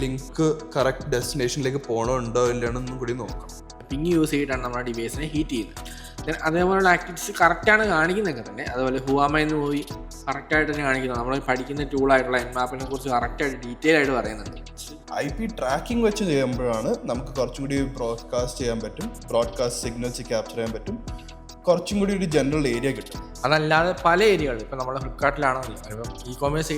Link correct ഡെസ്റ്റിനേഷനിലേക്ക് പോകണമുണ്ടോ ഇല്ലയെന്നൊന്നും കൂടി നോക്കാം. Ping use ചെയ്തിട്ടാണ് നമ്മുടെ ഡിവൈസിനെ ഹീറ്റ് ചെയ്യുന്നത്. അതേപോലെയുള്ള ആക്ടിവിറ്റീസ് കറക്റ്റാണ് കാണിക്കുന്നതൊക്കെ തന്നെ. അതുപോലെ ഹുവാമ എന്ന് പോയി കറക്റ്റായിട്ട് തന്നെ കാണിക്കുന്നത്. നമ്മൾ പഠിക്കുന്ന ടൂളായിട്ടുള്ള എൻമാപ്പിനെ കുറിച്ച് കറക്റ്റായിട്ട് ഡീറ്റെയിൽ ആയിട്ട് പറയുന്നുണ്ട്. IP ട്രാക്കിംഗ് വെച്ച് ചെയ്യുമ്പോഴാണ് നമുക്ക് കുറച്ചും കൂടി ബ്രോഡ്കാസ്റ്റ് ചെയ്യാൻ പറ്റും, ബ്രോഡ്കാസ്റ്റ് സിഗ്നൽസ് ക്യാപ്ചർ ചെയ്യാൻ പറ്റും, കുറച്ചും കൂടി ഒരു ജനറൽ ഏരിയ കിട്ടും. അതല്ലാതെ പല ഏരിയകളിൽ ഇപ്പോൾ നമ്മൾ ഫ്ലിപ്കാർട്ടിലാണെങ്കിലും ഇപ്പം ഇ-കോമേഴ്സ്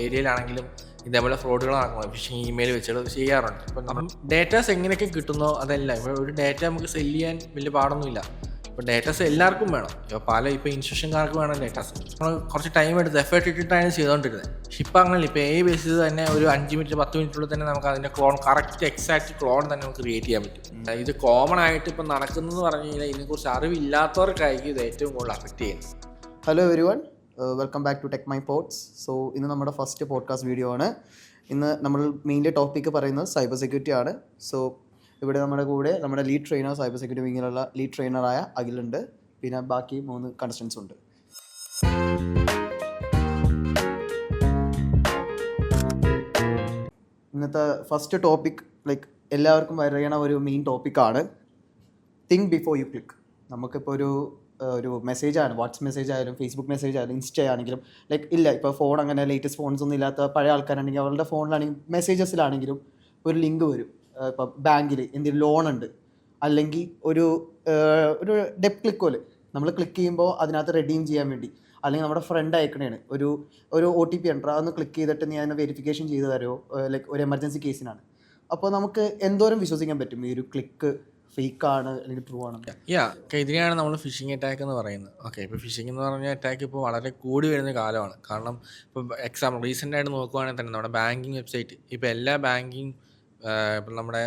ഏരിയയിലാണെങ്കിലും ഇതേപോലെ ഫ്രോഡുകൾ നടക്കുന്നത് ഫിഷിംഗ് ഇമെയിൽ വെച്ചിട്ട് ചെയ്യാറുണ്ട്. ഇപ്പം നമ്മൾ ഡേറ്റാസ് എങ്ങനെയൊക്കെ കിട്ടുന്നോ അതല്ല. ഇപ്പോൾ ഒരു ഡേറ്റ നമുക്ക് സെല് ചെയ്യാൻ വലിയ പാടൊന്നുമില്ല. ഇപ്പോൾ ഡേറ്റാസ് എല്ലാവർക്കും വേണം. ഇപ്പോൾ ഇൻസ്റ്റിറ്റ്യൂഷൻകാർക്ക് വേണം ഡേറ്റാസ്. നമ്മൾ കുറച്ച് ടൈം എടുത്ത് എഫേർട്ട് ഇട്ടിട്ടാണ് ചെയ്തുകൊണ്ടിരുന്നത്. ഇപ്പം അങ്ങനെയല്ല. ഇപ്പോൾ AI ബേസ് ചെയ്ത് തന്നെ ഒരു 5 മിനിറ്റ് 10 മിനിറ്റുള്ളിൽ തന്നെ നമുക്ക് അതിൻ്റെ ക്ലോൺ കറക്റ്റ് എക്സാക്റ്റ് ക്ലോൺ തന്നെ നമുക്ക് ക്രിയേറ്റ് ചെയ്യാൻ പറ്റും. ഇത് കോമൺ ആയിട്ട് ഇപ്പം നടക്കുന്നതെന്ന് പറഞ്ഞു കഴിഞ്ഞാൽ ഇതിനെക്കുറിച്ച് അറിവില്ലാത്തവർക്കായിരിക്കും ഇത് ഏറ്റവും കൂടുതൽ അഫക്റ്റ് ചെയ്യുന്നത്. Hello everyone, welcome back to tech my pods. So ഇന്ന് നമ്മുടെ ഫസ്റ്റ് പോഡ്കാസ്റ്റ് വീഡിയോ ആണ്. ഇന്ന് നമ്മൾ മെയിൻലി ടോപ്പിക്ക് പറയുന്നത് സൈബർ സെക്യൂരിറ്റി ആണ്. സോ ഇവിടെ നമ്മുടെ കൂടെ നമ്മുടെ ലീഡ് ട്രെയിനർ, സൈബർ സെക്യൂരിറ്റി വിങ്ങിലുള്ള ലീഡ് ട്രെയിനറായ അഖിലുണ്ട്. പിന്നെ ബാക്കി 3 കണ്ടസ്റ്റൻസ് ഉണ്ട്. ഇന്നത്തെ ഫസ്റ്റ് ടോപ്പിക് എല്ലാവർക്കും അറിയണ ഒരു മെയിൻ ടോപ്പിക്കാണ് തിങ്ക് ബിഫോർ യു ക്ലിക്ക്. നമുക്കിപ്പോൾ ഒരു മെസ്സേജാണ്, വാട്സ്ആപ്പ് മെസ്സേജ് ആയാലും ഫേസ്ബുക്ക് മെസ്സേജ് ആയാലും ഇൻസ്റ്റ ആണെങ്കിലും ഇല്ല ഇപ്പോൾ ഫോൺ അങ്ങനെ ലേറ്റസ്റ്റ് ഫോൺസ് ഒന്നും ഇല്ലാത്ത പഴയ ആൾക്കാരാണെങ്കിൽ അവരുടെ ഫോണിലാണെങ്കിൽ മെസ്സേജസിലാണെങ്കിലും ഒരു ലിങ്ക് വരും. ഇപ്പോൾ ബാങ്കിൽ എന്തെങ്കിലും ലോൺ ഉണ്ട്, അല്ലെങ്കിൽ ഒരു ഡെപ്റ്റ് ക്ലിക്ക് പോലെ നമ്മൾ ക്ലിക്ക് ചെയ്യുമ്പോൾ അതിനകത്ത് റെഡീം ചെയ്യാൻ വേണ്ടി, അല്ലെങ്കിൽ നമ്മുടെ ഫ്രണ്ട് അയക്കണേണ് ഒരു OTP ഉണ്ട്, അതൊന്ന് ക്ലിക്ക് ചെയ്തിട്ട് നീ അതിനെ വെരിഫിക്കേഷൻ ചെയ്ത് തരുമോ, ഒരു എമർജൻസി കേസിനാണ്. അപ്പോൾ നമുക്ക് എന്തോരം വിശ്വസിക്കാൻ പറ്റും ഈ ഒരു ക്ലിക്ക് ഫേക്ക് ആണ് അല്ലെങ്കിൽ ട്രൂ ആണ്? ഇതിനെയാണ് നമ്മൾ ഫിഷിംഗ് അറ്റാക്ക് എന്ന് പറയുന്നത്. ഇപ്പോൾ ഫിഷിംഗ് എന്ന് പറഞ്ഞ അറ്റാക്ക് ഇപ്പോൾ വളരെ കൂടി വരുന്ന കാലമാണ്. കാരണം ഇപ്പോൾ എക്സാമ്പിൾ റീസെൻ്റ് ആയിട്ട് നോക്കുവാണെങ്കിൽ തന്നെ നമ്മുടെ ബാങ്കിങ് വെബ്സൈറ്റ് ഇപ്പോൾ എല്ലാ ബാങ്കിങ് ഇപ്പം നമ്മുടെ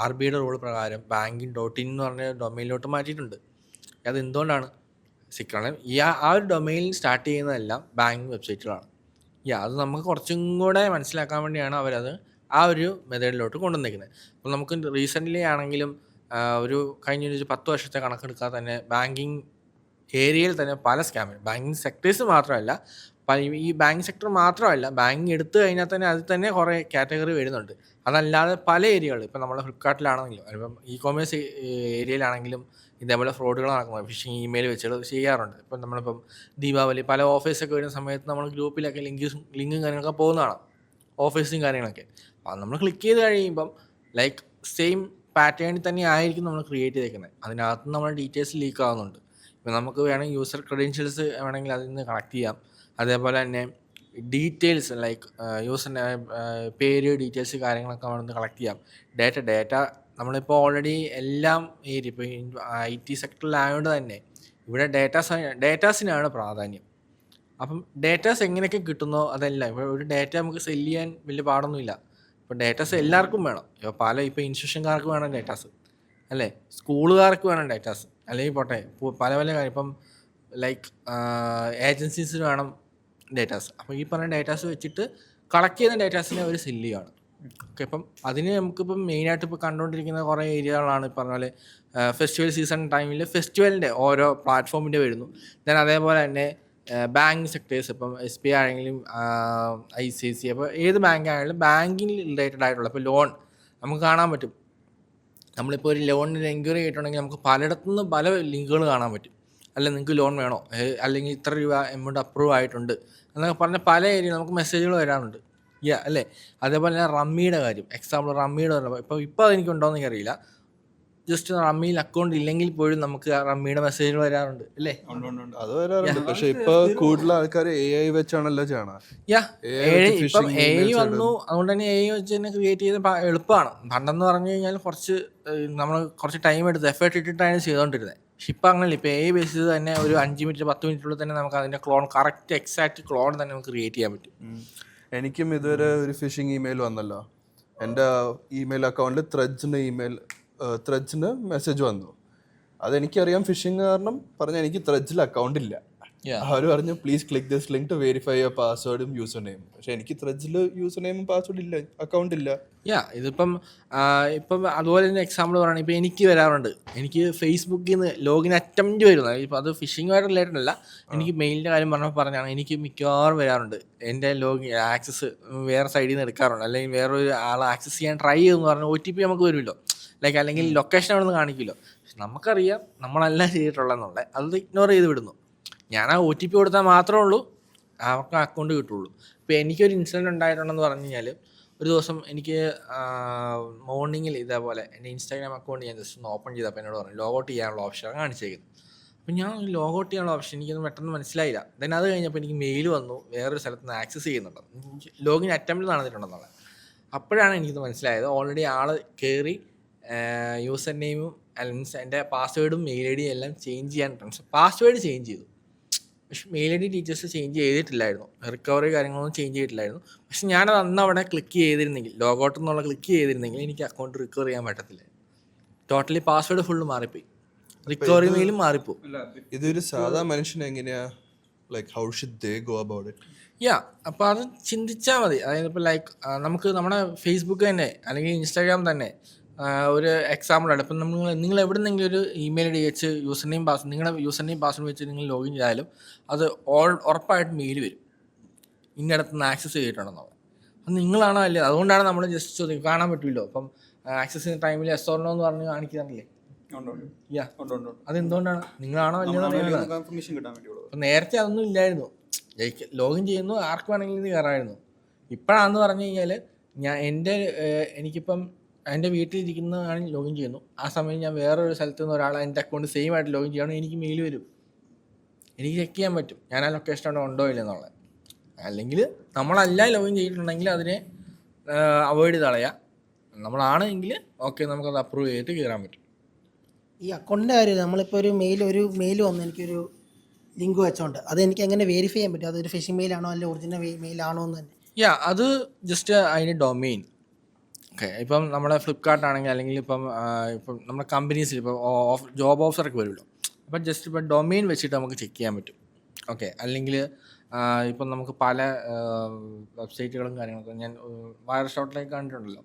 RBIയുടെ റൂൾ പ്രകാരം banking.in എന്ന് പറഞ്ഞ ഡൊമൈനിലോട്ട് മാറ്റിയിട്ടുണ്ട്. അത് എന്തുകൊണ്ടാണ്? കാരണം ആ ഒരു ഡൊമൈനിൽ സ്റ്റാർട്ട് ചെയ്യുന്നതെല്ലാം ബാങ്കിങ് വെബ്സൈറ്റുകളാണ്. അത് നമുക്ക് കുറച്ചും കൂടെ മനസ്സിലാക്കാൻ വേണ്ടിയാണ് അവരത് ആ ഒരു മെത്തേഡിലോട്ട് കൊണ്ടുവന്നിരിക്കുന്നത്. അപ്പോൾ നമുക്ക് റീസെൻ്റ്ലി ആണെങ്കിലും ഒരു കഴിഞ്ഞ 10 വർഷത്തെ കണക്കെടുക്കാതെ തന്നെ ബാങ്കിങ് ഏരിയയിൽ തന്നെ പല സ്കാമിങ്, ബാങ്കിങ് സെക്ടേഴ്സ് മാത്രമല്ല, ഈ ബാങ്കിങ് സെക്ടർ മാത്രമല്ല, ബാങ്കിങ് എടുത്തു കഴിഞ്ഞാൽ തന്നെ അതിൽ തന്നെ കുറേ കാറ്റഗറി വരുന്നുണ്ട്. അതല്ലാതെ പല ഏരിയകളിൽ ഇപ്പോൾ നമ്മൾ ഫ്ലിപ്കാർട്ടിലാണെങ്കിലും ഇപ്പം ഇ-കോമേഴ്സ് ഏരിയയിലാണെങ്കിലും ഇതേപോലെ ഫ്രോഡുകൾ നടക്കുന്നത് ഫിഷിംഗ് ഇമെയിൽ വെച്ചിട്ട് ചെയ്യാറുണ്ട്. ഇപ്പം നമ്മളിപ്പം ദീപാവലി പല ഓഫേഴ്സൊക്കെ വരുന്ന സമയത്ത് നമ്മൾ ഗ്രൂപ്പിലൊക്കെ ലിങ്കും കാര്യങ്ങളൊക്കെ പോകുന്നതാണ്, ഓഫേഴ്സും കാര്യങ്ങളൊക്കെ. അപ്പം നമ്മൾ ക്ലിക്ക് ചെയ്ത് കഴിയുമ്പം സെയിം പാറ്റേണിൽ തന്നെ ആയിരിക്കും നമ്മൾ ക്രിയേറ്റ് ചെയ്തേക്കുന്നത്. അതിനകത്ത് നമ്മുടെ ഡീറ്റെയിൽസ് ലീക്ക് ആവുന്നുണ്ട്. ഇപ്പം നമുക്ക് വേണമെങ്കിൽ യൂസർ ക്രെഡൻഷ്യൽസ് വേണമെങ്കിൽ അതിൽ നിന്ന് കളക്ട് ചെയ്യാം. അതേപോലെ തന്നെ ഡീറ്റെയിൽസ് യൂസറിൻ്റെ പേര്, ഡീറ്റെയിൽസ് കാര്യങ്ങളൊക്കെ അവിടെ നിന്ന് കളക്ട് ചെയ്യാം. ഡേറ്റ നമ്മളിപ്പോൾ ഓൾറെഡി എല്ലാം ഇപ്പോൾ IT സെക്ടറിലായതുകൊണ്ട് തന്നെ ഇവിടെ ഡേറ്റാസിനാണ് പ്രാധാന്യം. അപ്പം ഡേറ്റാസ് എങ്ങനെയൊക്കെ കിട്ടുന്നോ അതല്ല. ഇപ്പോൾ ഒരു ഡേറ്റ നമുക്ക് സെല് ചെയ്യാൻ വലിയ പാടൊന്നുമില്ല. ഇപ്പോൾ ഡേറ്റാസ് എല്ലാവർക്കും വേണം. ഇപ്പോൾ ഇൻസ്റ്റിറ്റ്യൂഷൻകാർക്ക് വേണം ഡേറ്റാസ്, അല്ലേ, സ്കൂളുകാർക്ക് വേണം ഡേറ്റാസ്, അല്ലെങ്കിൽ പോട്ടെ പല കാര്യം ഇപ്പം ഏജൻസീസിന് വേണം ഡേറ്റാസ്. അപ്പോൾ ഈ പറഞ്ഞ ഡേറ്റാസ് വെച്ചിട്ട് കളക്ട് ചെയ്യുന്ന ഡേറ്റാസിനെ അവർ സെല്ല് ചെയ്യുകയാണ്. ഇപ്പം അതിന് നമുക്കിപ്പം മെയിനായിട്ട് ഇപ്പോൾ കണ്ടുകൊണ്ടിരിക്കുന്ന കുറേ ഏരിയകളാണ്. ഈ പറഞ്ഞ പോലെ ഫെസ്റ്റിവൽ സീസൺ ടൈമിൽ ഫെസ്റ്റിവലിൻ്റെ ഓരോ പ്ലാറ്റ്ഫോമിൻ്റെ വരുന്നു. ദെൻ അതേപോലെ തന്നെ ബാങ്കിങ് സെക്ടേഴ്സ്, ഇപ്പം SBI ആണെങ്കിലും ICICI, അപ്പോൾ ഏത് ബാങ്ക് ആണെങ്കിലും ബാങ്കിങ് റിലേറ്റഡ് ആയിട്ടുള്ള ഇപ്പോൾ ലോൺ നമുക്ക് കാണാൻ പറ്റും. നമ്മളിപ്പോൾ ഒരു ലോണിന് എൻക്വയറി ചെയ്തിട്ടുണ്ടെങ്കിൽ നമുക്ക് പലയിടത്തുനിന്ന് പല ലിങ്കുകൾ കാണാൻ പറ്റും. അല്ല, നിങ്ങൾക്ക് ലോൺ വേണോ, അല്ലെങ്കിൽ ഇത്ര രൂപ എമൗണ്ട് അപ്രൂവ് ആയിട്ടുണ്ട് എന്നൊക്കെ പറഞ്ഞ പല ഏരിയ നമുക്ക് മെസ്സേജുകൾ വരാറുണ്ട്. അല്ലേ, അതേപോലെ തന്നെ റമ്മിയുടെ കാര്യം, എക്സാമ്പിൾ റമ്മിയുടെ ഇപ്പോൾ അതെനിക്കുണ്ടോ എന്ന് എനിക്കറിയില്ല. ജസ്റ്റ് റമ്മിയിൽ അക്കൗണ്ട് ഇല്ലെങ്കിൽ പോലും നമുക്ക് റമ്മിയുടെ മെസ്സേജുകൾ വരാറുണ്ട്, അല്ലേ? അത് വരാറുണ്ട്. പക്ഷെ ഇപ്പൊ കൂടുതൽ ആൾക്കാർ AI വെച്ചാണല്ലോ ചെയ്യണത്. ഇപ്പം AI വന്നു, അതുകൊണ്ട് തന്നെ AI വെച്ച് തന്നെ ക്രിയേറ്റ് ചെയ്ത് എളുപ്പമാണ്. പണ്ടെന്ന് പറഞ്ഞു കഴിഞ്ഞാൽ നമ്മൾ കുറച്ച് ടൈം എടുത്ത് എഫേർട്ട് ഇട്ടിട്ടാണ് ചെയ്തുകൊണ്ടിരുന്നത്. ഇപ്പം അങ്ങനെയല്ല. ഇപ്പോൾ AI ബേസ് ചെയ്ത് തന്നെ ഒരു 5 മിനിറ്റ് 10 മിനിറ്റുള്ളിൽ തന്നെ നമുക്ക് അതിൻ്റെ ക്ലോൺ കറക്റ്റ് എക്സാക്റ്റ് ക്ലോൺ തന്നെ നമുക്ക് ക്രിയേറ്റ് ചെയ്യാൻ പറ്റും. എനിക്കും ഇതുവരെ ഒരു ഫിഷിംഗ് ഇമെയിൽ വന്നല്ലോ. എൻ്റെ ഇമെയിൽ അക്കൗണ്ടിൽ ത്രെഡ്സിന് മെസ്സേജ് വന്നു. അതെനിക്കറിയാം ഫിഷിംഗ് കാരണം പറഞ്ഞാൽ എനിക്ക് ത്രെഡ്സിൽ അക്കൗണ്ട് ഇല്ല. അവർ പറഞ്ഞു please click this link to verify your പാസ്വേഡും യൂസർ നെയിം. പക്ഷെ എനിക്ക് ത്രെഡ്സിൽ യൂസർ നെയിമും പാസ്വേഡ് ഇല്ല, അക്കൗണ്ട് ഇല്ല. ഇതിപ്പം ഇപ്പം അതുപോലെ തന്നെ എക്സാമ്പിൾ പറയുകയാണെങ്കിൽ ഇപ്പോൾ എനിക്ക് വരാറുണ്ട്, എനിക്ക് ഫേസ്ബുക്കിൽ നിന്ന് ലോഗിൻ അറ്റംപ്റ്റ് വരുന്നത്, ഇപ്പോൾ അത് ഫിഷിങ്ങുമായിട്ട് റിലേറ്റഡ് അല്ല, എനിക്ക് മെയിലിൻ്റെ കാര്യം പറഞ്ഞാണ് എനിക്ക് മിക്കവാറും വരാറുണ്ട്. എൻ്റെ ലോഗിൻ ആക്സസ് വേറെ സൈഡിൽ നിന്ന് എടുക്കാറുണ്ട്, അല്ലെങ്കിൽ വേറൊരു ആൾ ആക്സസ് ചെയ്യാൻ ട്രൈ ചെയ്തെന്ന് പറഞ്ഞാൽ OTP നമുക്ക് വരുമല്ലോ, അല്ലെങ്കിൽ ലൊക്കേഷൻ അവിടെ നിന്ന് കാണിക്കുമല്ലോ. നമുക്കറിയാം നമ്മളല്ല ചെയ്തിട്ടുള്ളതെന്നുള്ളത്, അത് ഇഗ്നോർ ചെയ്ത് വിടുന്നു. ഞാൻ ആ OTP കൊടുത്താൽ മാത്രമേ ഉള്ളൂ അവർക്ക് അക്കൗണ്ട് കിട്ടുള്ളൂ. ഇപ്പോൾ എനിക്കൊരു ഇൻസിഡൻറ്റ് ഉണ്ടായിട്ടുണ്ടെന്ന് പറഞ്ഞു കഴിഞ്ഞാൽ, ഒരു ദിവസം എനിക്ക് മോർണിംഗിൽ ഇതേപോലെ എൻ്റെ ഇൻസ്റ്റാഗ്രാം അക്കൗണ്ട് ഞാൻ ജസ്റ്റ് ഒന്ന് ഓപ്പൺ ചെയ്തപ്പോൾ എന്നോട് പറഞ്ഞു ലോഗൗട്ട് ചെയ്യാനുള്ള ഓപ്ഷനാണ് കാണിച്ചേക്കുന്നത്. അപ്പോൾ ഞാൻ ലോഗൗട്ട് ചെയ്യാനുള്ള ഓപ്ഷൻ എനിക്കൊന്നും പെട്ടെന്ന് മനസ്സിലായില്ല. ദെൻ അത് കഴിഞ്ഞപ്പോൾ എനിക്ക് മെയിൽ വന്നു വേറൊരു സ്ഥലത്ത് നിന്ന് ആക്സസ് ചെയ്യുന്നുണ്ട്, ലോഗിൻ അറ്റംപ്റ്റ് നടന്നിട്ടുണ്ടെന്നുള്ളത്. അപ്പോഴാണ് എനിക്കിത് മനസ്സിലായത്, ഓൾറെഡി ആൾ കയറി യൂസർ നെയിമും അല്ലെങ്കിൽ എൻ്റെ പാസ്വേഡും മെയിൽ ID എല്ലാം ചേഞ്ച് ചെയ്യാൻ പാസ്വേഡ് ചേഞ്ച് ചെയ്തു, പക്ഷെ മെയിൽ ID ഡീറ്റെയിൽസ് ചേഞ്ച് ചെയ്തിട്ടില്ലായിരുന്നു, റിക്കവറി കാര്യങ്ങളൊന്നും ചേഞ്ച് ചെയ്തിട്ടില്ലായിരുന്നു. പക്ഷെ ഞാനത് അന്ന് അവിടെ ക്ലിക്ക് ചെയ്തിരുന്നെങ്കിൽ, ലോഗൗട്ട് എന്നുള്ള ക്ലിക്ക് ചെയ്തിരുന്നെങ്കിൽ എനിക്ക് അക്കൗണ്ട് റിക്കവർ ചെയ്യാൻ പറ്റത്തില്ല. ടോട്ടലി പാസ്വേഡ് ഫുള്ള് മാറിപ്പോയി, റിക്കവറി മെയിലും മാറിപ്പോയി. ഇതൊരു സാധാ മനുഷ്യൻ എങ്ങനെയാ, like how should they go about it? അപ്പോൾ അത് ചിന്തിച്ചാൽ മതി. അതായത് ഇപ്പോൾ നമുക്ക് നമ്മുടെ ഫേസ്ബുക്ക് തന്നെ അല്ലെങ്കിൽ ഇൻസ്റ്റാഗ്രാം തന്നെ ഒരു എക്സാമ്പിളാണ്. ഇപ്പം നിങ്ങൾ എവിടെ നിന്നെങ്കിലും ഒരു ഇമെയിൽ ID വെച്ച് നിങ്ങളുടെ യൂസർ നെയിം പാസ്വേഡ് വെച്ച് നിങ്ങൾ ലോഗിൻ ചെയ്താലും അത് ഉറപ്പായിട്ട് മെയിൽ വരും, ഇന്നടത്ത് നിന്ന് ആക്സസ് ചെയ്തിട്ടുണ്ടെന്നുള്ളത്. അത് നിങ്ങളാണോ അല്ലേ? അതുകൊണ്ടാണ് നമ്മൾ ജസ്റ്റ് ചോദിക്കും, കാണാൻ പറ്റുമല്ലോ. അപ്പം ആക്സസ് ചെയ്യുന്ന ടൈമിൽ yes or no എന്ന് പറഞ്ഞ് കാണിക്കാറില്ലേ? അതെന്തുകൊണ്ടാണ്? നിങ്ങളാണോ അല്ലയോ അറിയാൻ. അപ്പം നേരത്തെ അതൊന്നും ഇല്ലായിരുന്നു, ലോഗിൻ ചെയ്യുന്നു ആർക്ക് വേണമെങ്കിലും ഇത് കയറായിരുന്നു. ഇപ്പോഴാണെന്ന് പറഞ്ഞു കഴിഞ്ഞാൽ എനിക്കിപ്പം എൻ്റെ വീട്ടിലിരിക്കുന്നതാണ് ലോഗിൻ ചെയ്യുന്നു, ആ സമയം ഞാൻ വേറൊരു സ്ഥലത്ത് നിന്ന് ഒരാൾ എൻ്റെ അക്കൗണ്ട് സെയിം ആയിട്ട് ലോഗിൻ ചെയ്യണം, എനിക്ക് മെയിൽ വരും, എനിക്ക് ചെക്ക് ചെയ്യാൻ പറ്റും ഞാൻ ആ ലൊക്കേഷൻ അവിടെ ഉണ്ടോ ഇല്ലെന്നുള്ളത്. അല്ലെങ്കിൽ നമ്മളല്ല ലോഗിൻ ചെയ്തിട്ടുണ്ടെങ്കിൽ അതിനെ അവോയ്ഡ് ചെയ്ത് കളയാം, നമ്മളാണെങ്കിൽ ഓക്കെ നമുക്കത് അപ്രൂവ് ചെയ്തിട്ട് കയറാൻ പറ്റും. ഈ അക്കൗണ്ടിൻ്റെ കാര്യം നമ്മളിപ്പോൾ ഒരു മെയിൽ വന്നു, എനിക്കൊരു ലിങ്ക് വെച്ചോണ്ട് അത് എനിക്ക് എങ്ങനെ വെരിഫൈ ചെയ്യാൻ പറ്റും, അതൊരു ഫിഷിംഗ് മെയിലാണോ അല്ലെങ്കിൽ ഒറിജിനൽ മെയിലാണോ എന്ന് തന്നെ? അത് ജസ്റ്റ് അതിന് ഡൊമെയിൻ. ഓക്കെ, ഇപ്പം നമ്മുടെ ഫ്ലിപ്കാർട്ട് ആണെങ്കിൽ അല്ലെങ്കിൽ ഇപ്പം നമ്മുടെ കമ്പനീസിൽ ഇപ്പോൾ ജോബ് ഓഫറൊക്കെ വരുമല്ലോ, അപ്പം ജസ്റ്റ് ഇപ്പം ഡൊമെയിൻ വെച്ചിട്ട് നമുക്ക് ചെക്ക് ചെയ്യാൻ പറ്റും. ഓക്കെ, അല്ലെങ്കിൽ ഇപ്പം നമുക്ക് പല വെബ്സൈറ്റുകളും കാര്യങ്ങളൊക്കെ ഞാൻ വയർഷോട്ടിലേക്ക് കണ്ടിട്ടുണ്ടല്ലോ,